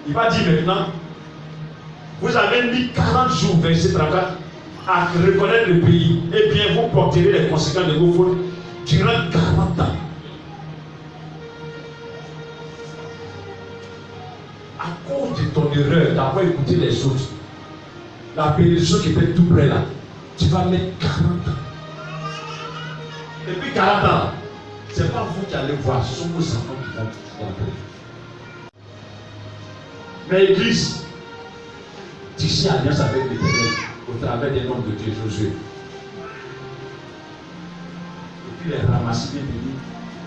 Il va dire maintenant, vous avez mis 40 jours, verset 34, à reconnaître le pays. Eh bien, vous porterez les conséquences de vos fautes durant 40 ans. À cause de ton erreur d'avoir écouté les autres, la bénédiction qui était tout près là, tu vas mettre 40 ans. Et puis 40 ans, ce n'est pas vous qui allez voir, ce sont vos enfants qui vont entrer. Mais l'église, tissée alliance avec l'Éternel au travers des noms de Dieu, Josué. Et puis les ramasser des bénis,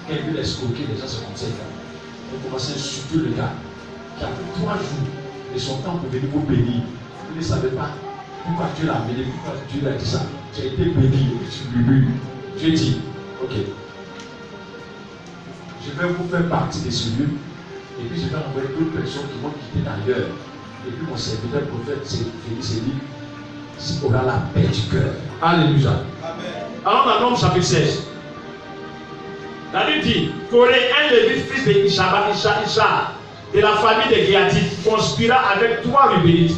quand ils veulent escroquer, les gens se conseillent. Ils ont commencé à insulter le gars qui a pris 3 jours de son temps pour venir vous bénir. Vous ne savez pas pourquoi Dieu l'a amené, pourquoi Dieu l'a dit ça. Tu as été béni, tu murmures. Dieu dit, ok, je vais vous faire partie des cellules, et puis je vais envoyer d'autres personnes qui vont quitter d'ailleurs. Et puis mon serviteur prophète, c'est Félix Élie, aura la paix du cœur. Alléluia. Amen. Alors dans Nombre chapitre 16, la Bible dit, Corée, un Lévite, fils de Isha, de la famille des Géatites, conspira avec 3 Rubénites,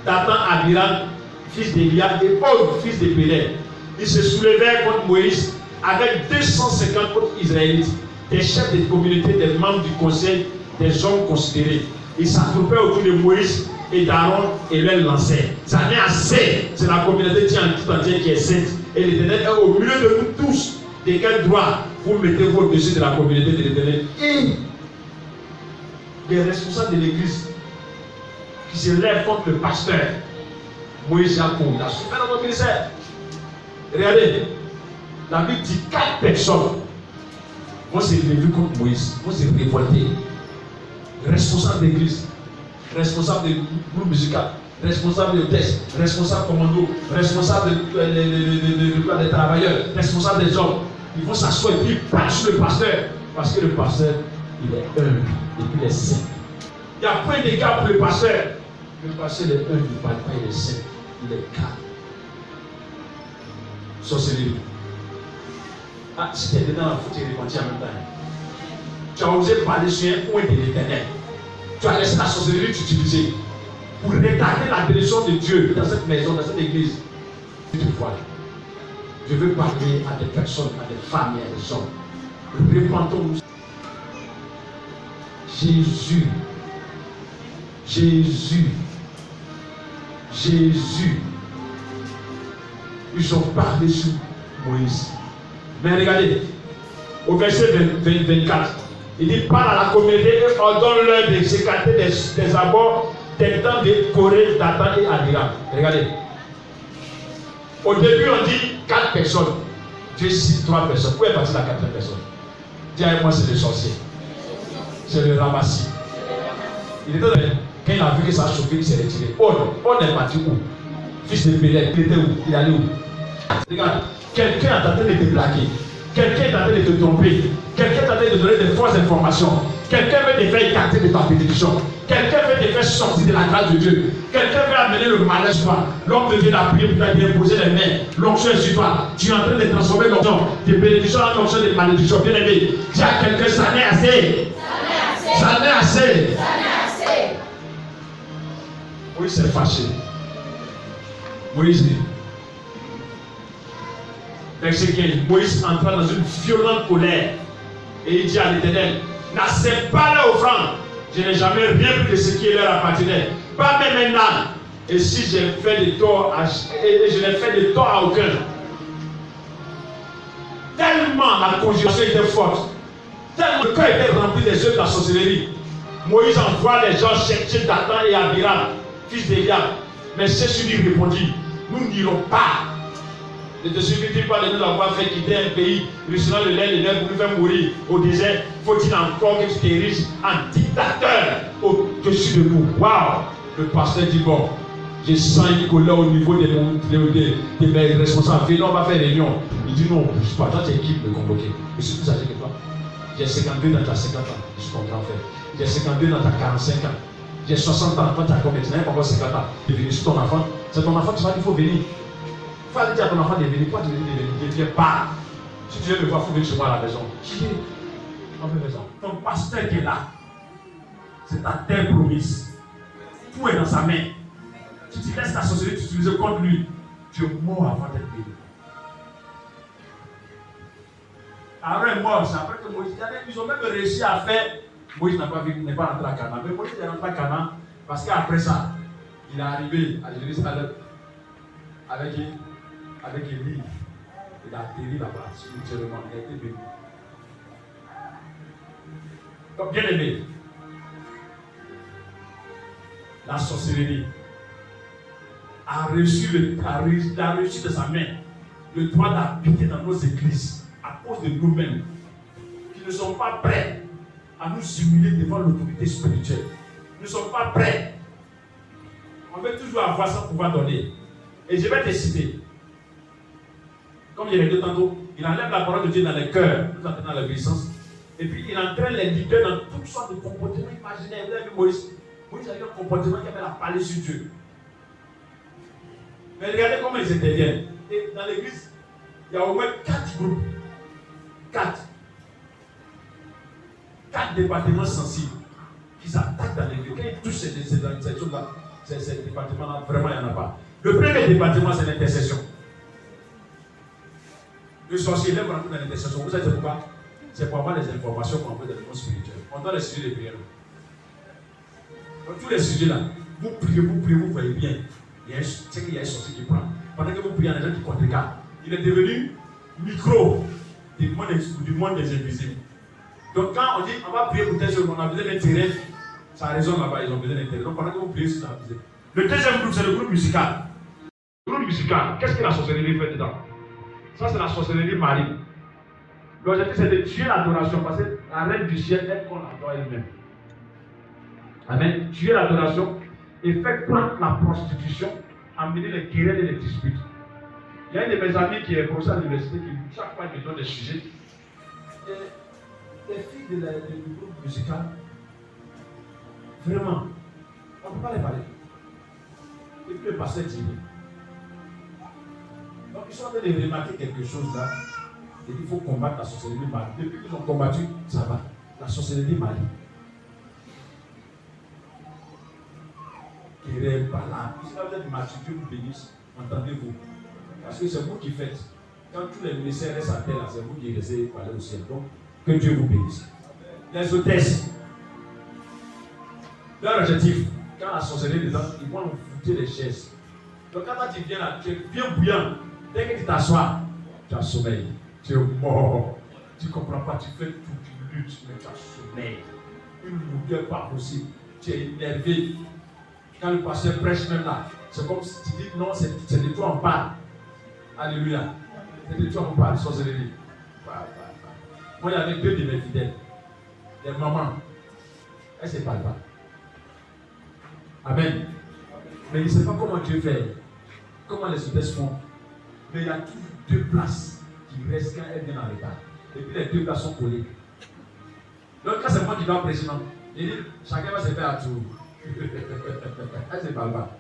Dathan, Abiram, fils d'Eliab, et Og, fils de Pélé. Ils se soulevèrent contre Moïse avec 250 autres Israélites, des chefs des communautés, des membres du conseil, des hommes considérés. Ils s'attroupaient autour de Moïse et d'Aaron et leur lançaient. Ça n'est assez. C'est la communauté tout entière qui est sainte. Et l'Éternel est au milieu de nous tous. De quel droit vous mettez-vous au-dessus de la communauté de l'Éternel? Et les responsables de l'église qui se lèvent contre le pasteur Moïse Jacob, il a souffert dans notre ministère. Regardez, la Bible dit 4 personnes vont se lever contre Moïse, vont se révolter. Responsable d'église, responsable de groupe musical, responsable de test, responsable commando, responsable des travailleurs, responsable des hommes. Ils vont s'asseoir et puis battre sur le pasteur. Parce que le pasteur, il est humble et puis il est saint. Il n'y a point d'égard pour le pasteur. Le pasteur est humble, il ne parle pas, il est saint, il est calme. Sorcellerie. Ah, si tu es dedans, il faut te repentir en même temps. Tu as osé parler sur un point de l'éternel. Tu as laissé la sorcellerie t'utiliser pour retarder la bénédiction de Dieu dans cette maison, dans cette église. Tu te vois. Je veux parler à des personnes, à des femmes et à des hommes. Répandons-nous. Jésus. Jésus. Jésus. Ils ont parlé sur Moïse. Mais regardez, au verset 24, il dit parle à la communauté et ordonne-leur de s'écarter des abords des temps de Corée, Dathan et Abiram. Regardez. Au début, on dit 4 personnes. Dieu cite 3 personnes. Où est partie la 4e personne? Dis avec moi, c'est le sorcier. C'est le ramassis. Il était là. Quand il a vu que ça a chauffé, il s'est retiré. On est parti où? Fils de Bélec, il était où? Il allait où? Regarde, quelqu'un est en train de te blaguer. Quelqu'un est en train de te tromper. Quelqu'un est en train de te donner des fausses informations. Quelqu'un veut te faire écarter de ta bénédiction. Quelqu'un veut te faire sortir de la grâce de Dieu. Quelqu'un veut amener le malheur sur toi. L'homme de Dieu l'a prié pour t'imposer les mains. L'onction est sur toi. Tu es en train de transformer l'onction de bénédiction en onction de malédiction. Bien aimé, dis à quelqu'un, ça n'est assez. Ça n'est assez. Moïse s'est fâché. Moïse dit, verset 15, Moïse entra dans une violente colère et il dit à l'Éternel, n'accepte pas leur offrande. Je n'ai jamais rien pris de ce qui leur appartenait, pas même un âne. Et si j'ai fait de tort et je n'ai fait de tort à aucun. Tellement la conjuration était forte, tellement le cœur était rempli des œuvres de la sorcellerie. Moïse envoie les gens chercher Dathan et Abiram, fils d'Eliab. Mais ceux-ci lui répondit, nous n'irons pas. Ne te suffit-il pas de nous avoir fait quitter un pays, ruisselant le lait et le lait pour nous faire mourir au désert? Faut-il encore que tu t'ériges en dictateur au-dessus de nous? Waouh! Le pasteur dit, bon, j'ai sens une colère au niveau de mes responsables. Venons, on va faire réunion. Il dit, non, je ne suis pas. Toi, tu es qui me convoquer? Je suis plus âgé que toi. J'ai 52 dans ta 50 ans. Je suis ton grand frère. J'ai 52 dans ta 45 ans. J'ai 60 ans. Toi, tu as combien? Tu n'as pas encore 50 ans. Tu es venu sur ton enfant. C'est ton enfant qui va dire, il faut venir. Il faut aller dire à ton enfant de venir. Pourquoi tu veux venir? Ne viens pas. Si tu veux me voir, il faut venir chez moi à la maison. Qui est? Ton pasteur qui est là, c'est ta terre promise. Tout est dans sa main. Si tu laisses ta sorcellerie t'utiliser contre lui, tu es mort avant d'être béni. Aaron est mort, c'est après que Moïse. Ils ont même réussi à faire. Moïse n'est pas rentré à Canaan. Mais Moïse est rentré à Canaan parce qu'après ça, il est arrivé à Jérusalem avec Élie. Il a atterri là-bas, spirituellement, il a été béni. Donc, bien aimé, la sorcellerie a reçu de sa main le droit d'habiter dans nos églises à cause de nous-mêmes qui ne sommes pas prêts à nous humilier devant l'autorité spirituelle. Nous ne sommes pas prêts. On veut toujours avoir sans pouvoir donner. Et je vais te citer. Comme je l'ai dit tantôt, il enlève la parole de Dieu dans les cœurs, nous entraînons dans l'obéissance. Et puis il entraîne les leaders dans toutes sortes de comportements imaginaires. Vous avez vu Moïse? Moïse a eu un comportement qui avait la parler sur Dieu. Mais regardez comment ils interviennent. Et dans l'église, il y a au moins 4 groupes. 4 départements sensibles qui s'attaquent dans l'église. Quand ils touchent ces choses-là, ces départements-là, vraiment il n'y en a pas. Le premier département, c'est l'intercession. Le sorcier lève rentrer dans l'intercession. Vous savez pourquoi? C'est pour avoir les informations qu'on veut dans le monde spirituel. On doit les sujets de prière. Dans tous les sujets là, vous priez, vous voyez bien. C'est qu'il y a un sorcier qui prend. Pendant que vous priez, il y a des gens qui contre-regardent. Il est devenu micro du monde des invisibles. Donc quand on dit on va prier pour tel chose, on a besoin d'intérêt, ça résonne là-bas, ils ont besoin d'intérêt. Donc pendant que vous priez, c'est ça. Le deuxième groupe, c'est le groupe musical. Le groupe musical, qu'est-ce que la sorcellerie fait dedans? Ça, c'est la sorcellerie marine. L'objectif, c'est de tuer l'adoration parce que la reine du ciel, elle qu'on adore elle-même. Amen. Tuer l'adoration et faire croître la prostitution, amener les querelles et les disputes. Il y a un de mes amis qui est professeur à l'université qui, chaque fois, il me donne des sujets. Les filles du groupe musical, vraiment, on ne peut pas les parler. Et puis le pasteur dit. Donc ils sont en train de remarquer quelque chose là. Et il faut combattre la sorcellerie. Depuis qu'ils ont combattu, ça va. La sorcellerie Mali. Querelle, Bala. Si vous êtes mature, Dieu vous bénisse. Entendez-vous. Parce que c'est vous qui faites. Quand tous les ministères restent à terre, c'est vous qui restez parler au ciel. Donc, que Dieu vous bénisse. Les hôtesses. Leur objectif, quand la sorcellerie est dedans, ils vont foutre les chaises. Donc quand tu viens là, tu es bien bouillant. Dès que tu t'assois, tu as sommeil. Tu es mort. Tu ne comprends pas, tu fais tout, tu luttes, mais tu as sommeil. Une longueur pas possible. Tu es énervé. Quand le pasteur prêche même là, c'est comme si tu dis non, c'est de toi on parle. Alléluia. C'est de toi on parle, sorcellerie. Moi, il y avait 2 de mes fidèles. Les mamans. Elles ne se parlent pas. Amen. Mais il ne sait pas comment Dieu fait. Comment les hôtesses font. Mais il y a toujours 2 places qui restent quand elles viennent en retard. Et puis les 2 places sont collées. Donc quand c'est moi qui dois prêcher, non. Il dit, chacun va se faire à tour. Elle ne se parle pas.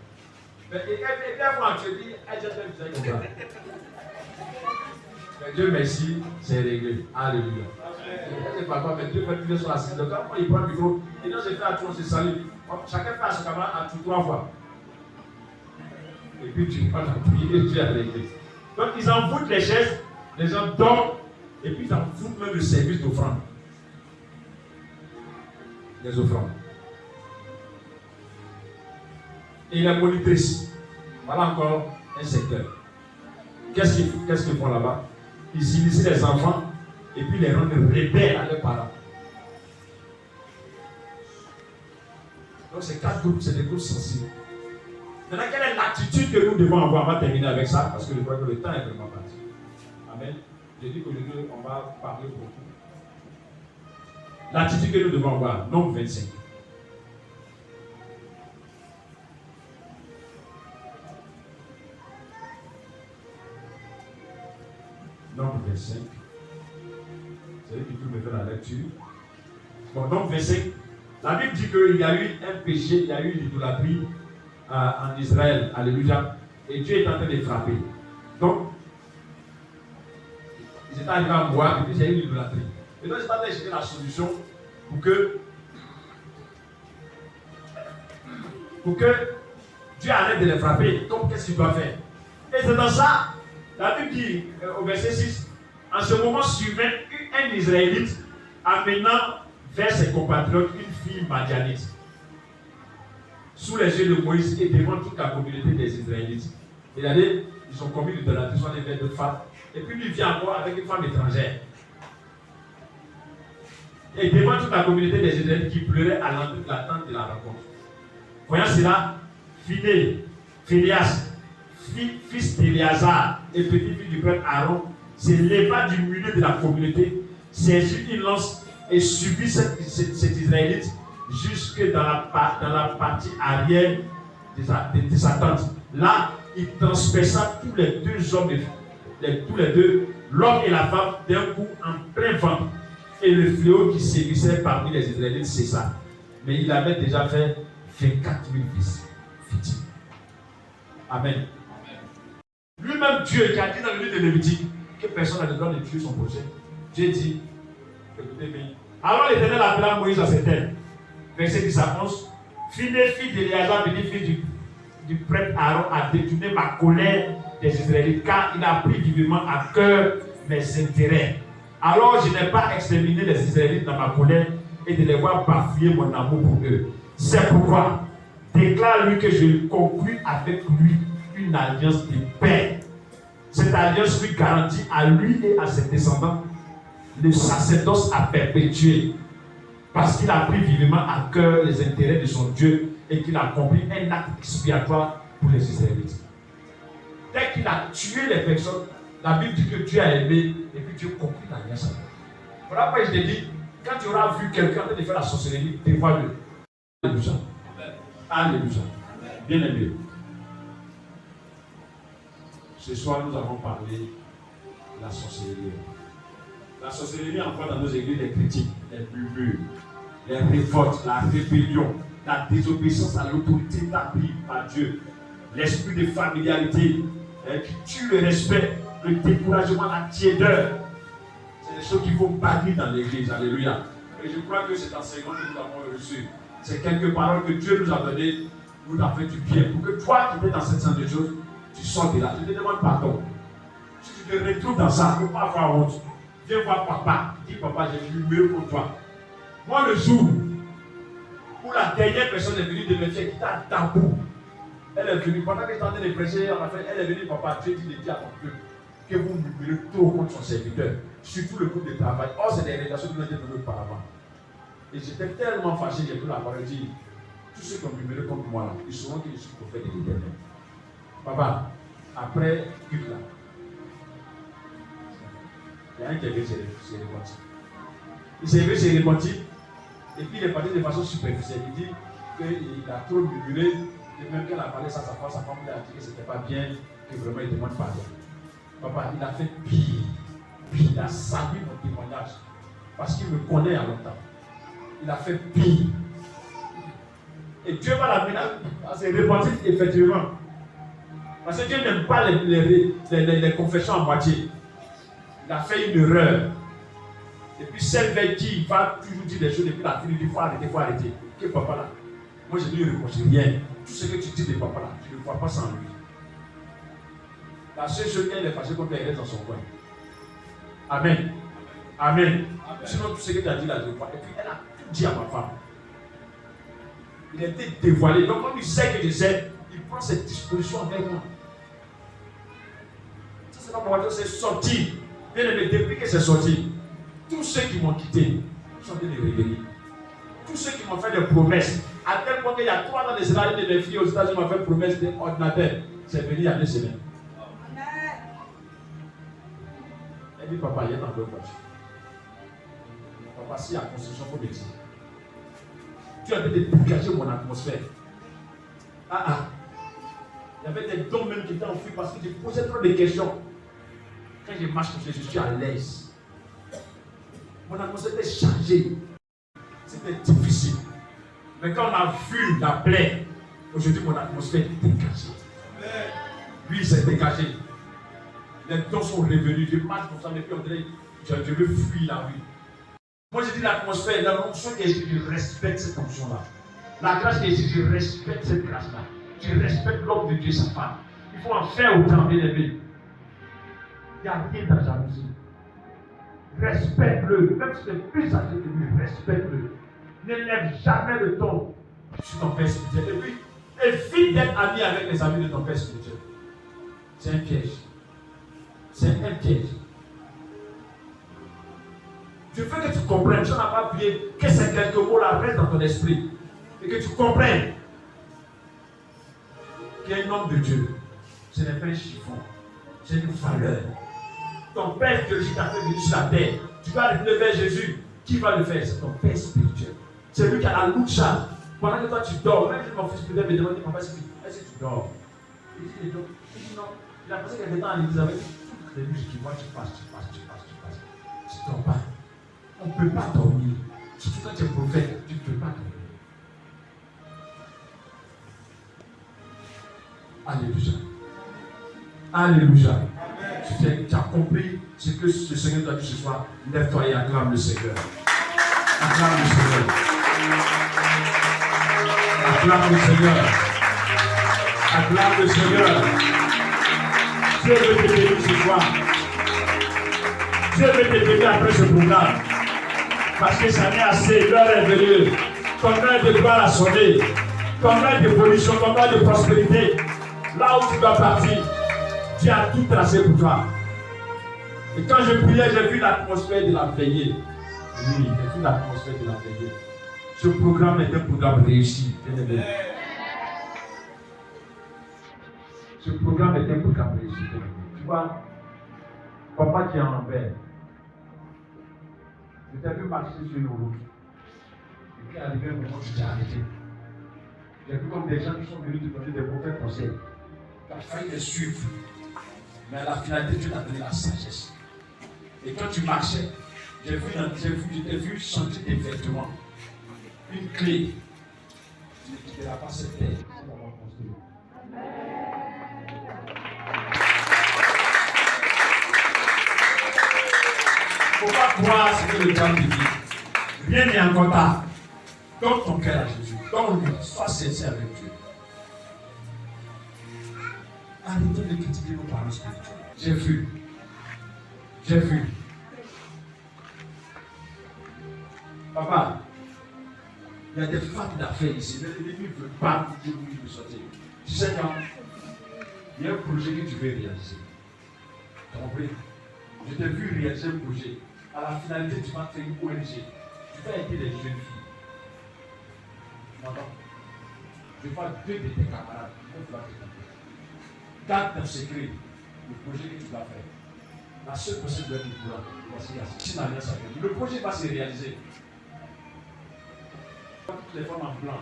Mais elle fois tu dis, elle jette le visage comme ça. Mais Dieu merci, c'est réglé. Alléluia. Elle ne parle pas, mais Dieu fait plus sur la scène. Donc quand il prend le micro, il dit, je fais à tour, on se salue. Chacun fait à son camarade à tout 3 fois. Et puis tu vas la prier et Dieu a réglé. Donc ils en foutent les chaises, les gens dorment, et puis ils en foutent même le service d'offrande. Les offrandes. Et les monitrices. Voilà encore un secteur. Qu'est-ce qu'ils font là-bas? Ils initient les enfants et puis les rendent rebelles à leurs parents. Donc c'est 4 groupes, c'est des groupes sensibles. Maintenant, quelle est l'attitude que nous devons avoir? On va terminer avec ça parce que je crois que le temps est vraiment parti. Amen. J'ai dit qu'aujourd'hui, on va parler beaucoup. L'attitude que nous devons avoir, Nombre 25. Nombre 25. C'est lui qui peut me faire la lecture. Bon, Nombre 25. La Bible dit qu'il y a eu un péché, il y a eu l'idolâtrie en Israël. Alléluia. Et Dieu est en train de frapper. Donc, ils étaient arrivés à boire et puis il y a eu l'idolâtrie. Et donc, ils étaient en train de chercher la solution pour que Dieu arrête de les frapper. Donc, qu'est-ce qu'il doit faire? Et c'est dans ça, la Bible dit au verset 6, en ce moment survint un Israélite amenant vers ses compatriotes une fille madianite, sous les yeux de Moïse et devant toute la communauté des Israélites. Et regardez, ils ont commis l'idolâtrie, ils sont des vers de femmes. Et puis lui vient encore avec une femme étrangère. Et devant toute la communauté des Israélites qui pleurait à l'entrée de la tente de la rencontre. Voyant cela, Phinéas, fils d'Éléazar et petit-fils du prêtre Aaron, se leva du milieu de la communauté, saisit une lance et subit cet Israélite jusque dans la partie arrière de sa tente. Là, il transperça tous les 2 hommes, tous les 2, l'homme et la femme, d'un coup en plein ventre. Et le fléau qui sévissait parmi les Israélites cessa. Mais il avait déjà fait 24 000 victimes. Amen. Lui-même, Dieu qui a dit dans le livre de Lévitique que personne n'a le droit de tuer son prochain. Dieu dit, écoutez bien. Alors l'Éternel appela Moïse à cette terre. Verset 10 à 11. Phinéas, fils d'Éléazar, fils du prêtre Aaron, a détourné ma colère des Israélites, car il a pris vivement à cœur mes intérêts. Alors je n'ai pas exterminé les Israélites dans ma colère et de les voir bafouiller mon amour pour eux. C'est pourquoi déclare-lui que je conclus avec lui une alliance de paix. Cette alliance lui garantit à lui et à ses descendants le sacerdoce à perpétuer, parce qu'il a pris vivement à cœur les intérêts de son Dieu et qu'il a accompli un acte expiatoire pour les Israélites. Dès qu'il a tué les personnes, la Bible dit que Dieu a aimé et puis Dieu conclut l'alliance avec lui. Voilà pourquoi je te dis, quand tu auras vu quelqu'un en train de faire la sorcellerie, dévoile-le. Alléluia. Alléluia. Bien aimé. Ce soir, nous avons parlé de la sorcellerie. La sorcellerie envoie dans nos églises les critiques, les murmures, les révoltes, la rébellion, la désobéissance à l'autorité établie par Dieu, l'esprit de familiarité qui tue le respect, le découragement, la tiédeur. C'est des choses qu'il faut bannir dans l'église. Alléluia. Et je crois que cet enseignement que nous avons reçu, c'est quelques paroles que Dieu nous a données, nous a fait du bien. Pour que toi qui es dans cette sens de choses, tu sors de là. Je te demande pardon. Si tu te retrouves dans ça, il ne faut pas avoir honte. Viens voir papa. Dis papa, j'ai vu mieux pour toi. Moi, le jour où la dernière personne est venue de me faire quitter un tabou, elle est venue, pendant que j'étais en train de prêcher, elle est venue, papa, Dieu dit de dire à ton peuple que vous murmurez trop contre son serviteur, surtout le groupe de travail. Or, c'est des relations qui nous ont été données auparavant. Et j'étais tellement fâché, j'ai pris la parole et dit, tous ceux qui ont murmuré contre moi, là, ils sauront que je suis prophète de l'Éternel. Papa, après, quitte là. Il y a un qui est venu s'est repenti. Il s'est venu s'est repenti, et puis il est parti de façon superficielle. Il dit qu'il a trop murmuré, et même qu'elle a parlé ça à sa femme lui a dit que c'était pas bien, que vraiment il demande pardon. Papa, il a fait pire. Puis il a salué mon témoignage, parce qu'il me connaît à longtemps. Il a fait pire. Et Dieu va l'amener à se repentir effectivement. Parce que Dieu n'aime pas les confessions à moitié. Il a fait une erreur. Et puis celle vers qui il va toujours dire des choses, et puis la fille dit il faut arrêter. Que papa là, moi je ne lui reproche rien. Tout ce que tu dis de papa là, tu ne vois pas sans lui. La seule chose qu'elle est fâchée contre elle, reste dans son coin. Amen. Amen. Sinon tout ce que tu as dit là, je vois. Et puis elle a tout dit à ma femme. Il a été dévoilé. Donc comme il sait que je sais, il prend cette disposition avec moi. Ça c'est comme moi, c'est sorti. Bien aimé, depuis que c'est sorti, tous ceux qui m'ont quitté sont des réveillés. Tous ceux qui m'ont fait des promesses, à tel point qu'il y a 3 ans de cela, une de mes filles aux États-Unis m'a fait promesse d'ordinateur. C'est venu il y a 2 semaines. Elle dit, papa, il y a dans d'autres voitures. Papa, si la construction, il faut me dire. Tu as été dégager mon atmosphère. Il y avait des dons même qui étaient enfuis parce que je posais trop de questions. Quand je marche comme ça, je suis à l'aise. Mon atmosphère était changée. C'était difficile. Mais quand on a vu la plaie, aujourd'hui mon atmosphère est dégagée. Lui, il s'est dégagé. Les dons sont revenus. Je marche comme ça, mais puis on dirait je veux fuir la rue. Moi, je dis l'atmosphère, la fonction qui est ici, je respecte cette fonction-là. La grâce qui est ici, je respecte cette grâce-là. Je respecte l'homme de Dieu, sa femme. Il faut en faire autant, bien aimé. Il n'y a rien dans la jalousie. Respecte-le. Même si tu es plus âgé que lui, respecte-le. N'élève jamais le ton sur ton père spirituel. Et puis, évite d'être ami avec les amis de ton père spirituel. C'est un piège. C'est un piège. Je veux que tu comprennes, tu n'as pas oublié que ces quelques mots-là restent dans ton esprit. Et que tu comprennes qu'il y a un homme de Dieu. Ce n'est pas un chiffon. C'est une valeur. Ton Père biologique t'a fait venir sur la terre. Tu vas aller vers Jésus. Qui va le faire? C'est ton Père spirituel. C'est lui qui a la loupe charge. Pendant que toi tu dors, même si mon fils peut me demander, papa, est-ce que tu dors? Il dit non. Il a passé quelques temps à l'église avec toutes les musiques qui voient, tu passes. Tu ne dors pas. On ne peut pas dormir. Surtout quand tu es prophète, tu ne peux pas dormir. Alléluia. Alléluia. Tu as compris ce que le Seigneur t'a dit ce soir. Lève-toi et acclame le Seigneur. Acclame le Seigneur. Acclame le Seigneur. Acclame le Seigneur. Dieu veut te bénir ce soir. Dieu veut te bénir après ce programme. Parce que ça n'est assez. L'heure est venue. Ton heure de gloire a sonné. Ton heure de pollution, ton heure de prospérité. Là où tu dois partir, Dieu a tout tracé pour toi. Et quand je priais, j'ai vu l'atmosphère de la veillée. Oui, j'ai vu l'atmosphère de la veillée. Ce programme est un programme réussi. Ce programme est un programme réussi. Tu vois, papa qui est en envers. Je t'ai vu marcher sur une route. Et puis arrivé un moment où tu t'es arrêté. J'ai vu comme des gens qui sont venus te donner des mauvais conseils. Tu as failli les suivre. Mais à la finalité, Dieu t'a donné la sagesse. Et quand tu marchais, je t'ai vu changer tes vêtements. Une clé. Tu ne quitteras pas cette terre. Il ne faut pas croire ce que le diable dit. Rien n'est encore tard. Donne ton cœur à Jésus. Donne-lui. Sois sincère avec Dieu. Arrêtez de critiquer nos parents spirituels. J'ai vu. J'ai vu. Papa, il y a des femmes d'affaires ici. L'ennemi ne veut pas que vous puissiez sortir. Tu sais quand il y a un projet que tu veux réaliser. Tu as compris? Je t'ai vu réaliser un projet. À la finalité, tu vas faire une ONG. Tu vas aider les jeunes filles. Maintenant, je vois 2 de tes camarades. Garde ton secret le projet que tu vas faire. La seule personne qui doit être au courant, c'est tu n'as rien savoir. Le projet va se réaliser. Toutes les femmes en blanc.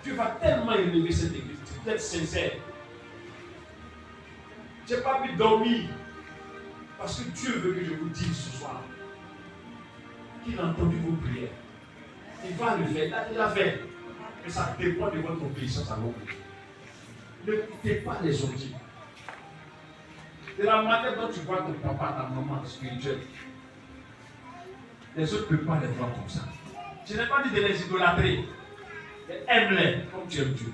Tu vas tellement élever cette église. Tu dois être sincère. Je n'ai pas pu dormir. Parce que Dieu veut que je vous dise ce soir qu'il a entendu vos prières. Il va le faire. Il l'a fait. Mais ça dépend de votre obéissance à l'homme. Ne quittez pas les objets. De la manière dont tu vois ton papa, ta maman spirituelle, les autres ne peuvent pas les voir comme ça. Je n'ai pas dit de les idolâtrer. Mais aime-les comme tu aimes Dieu.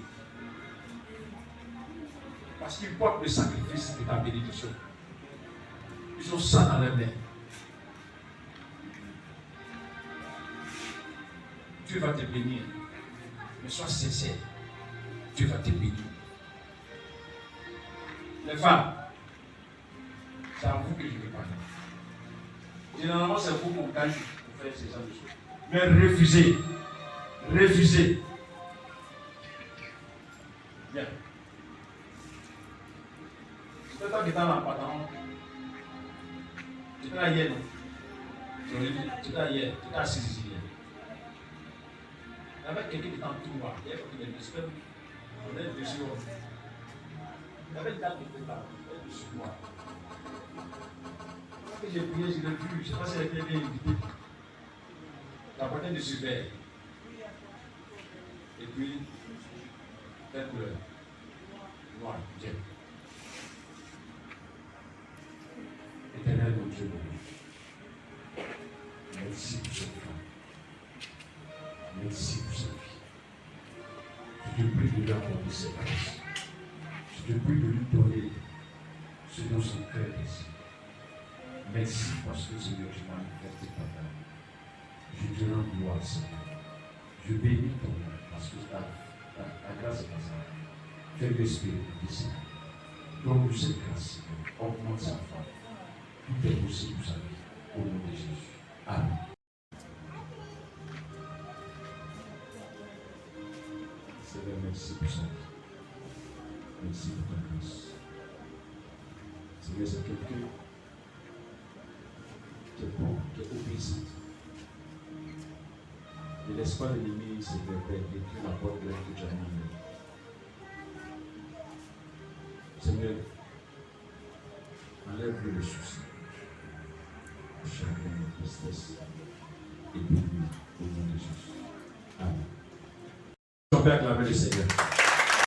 Parce qu'ils portent le sacrifice de ta bénédiction. Ils ont ça dans les mains. Dieu va te bénir. Mais sois sincère. Dieu va te bénir. Les femmes, c'est à vous que je vais parler. Généralement, c'est vous qu'on gagne pour faire ces genre de choses. Mais refusez. Refusez. Bien. C'est toi qui es dans l'appartement. Tu étais là hier, non? Tu étais là hier. Tu étais assis ici hier. Il y avait quelqu'un qui était en tour. Il y avait quelqu'un qui était en tour. On est dessus. Il y avait une dame qui était là. Elle était dessus moi. Quand j'ai prié, je l'ai vu. Je ne sais pas si elle était bien invitée. La portée de super. Et puis, quelle couleur? Noir, bien. Éternel mon Dieu, merci pour cette femme. Merci pour cette vie. Je te prie de lui accorder cette grâce. Je te prie de lui donner ce dont son cœur désire. Merci parce que Seigneur, tu m'as manifesté ta grâce. Je te rends gloire, Seigneur. Je bénis ton nom parce que ta grâce est passée. Fais respirer, Seigneur. Donne-nous cette grâce, Seigneur. Augmente sa femme. Tout est possible pour sa vie. Au nom de Jésus. Amen. Seigneur, merci pour sa vie. Merci pour ta grâce. Seigneur, c'est quelqu'un qui est bon, qui est obéissant. Ne laisse pas l'ennemi, Seigneur, détruire la porte de que tu as mis. Seigneur, enlève-lui le souci. Chacun de tristesse et bénis au nom de Jésus. Amen. On peut acclamer le Seigneur.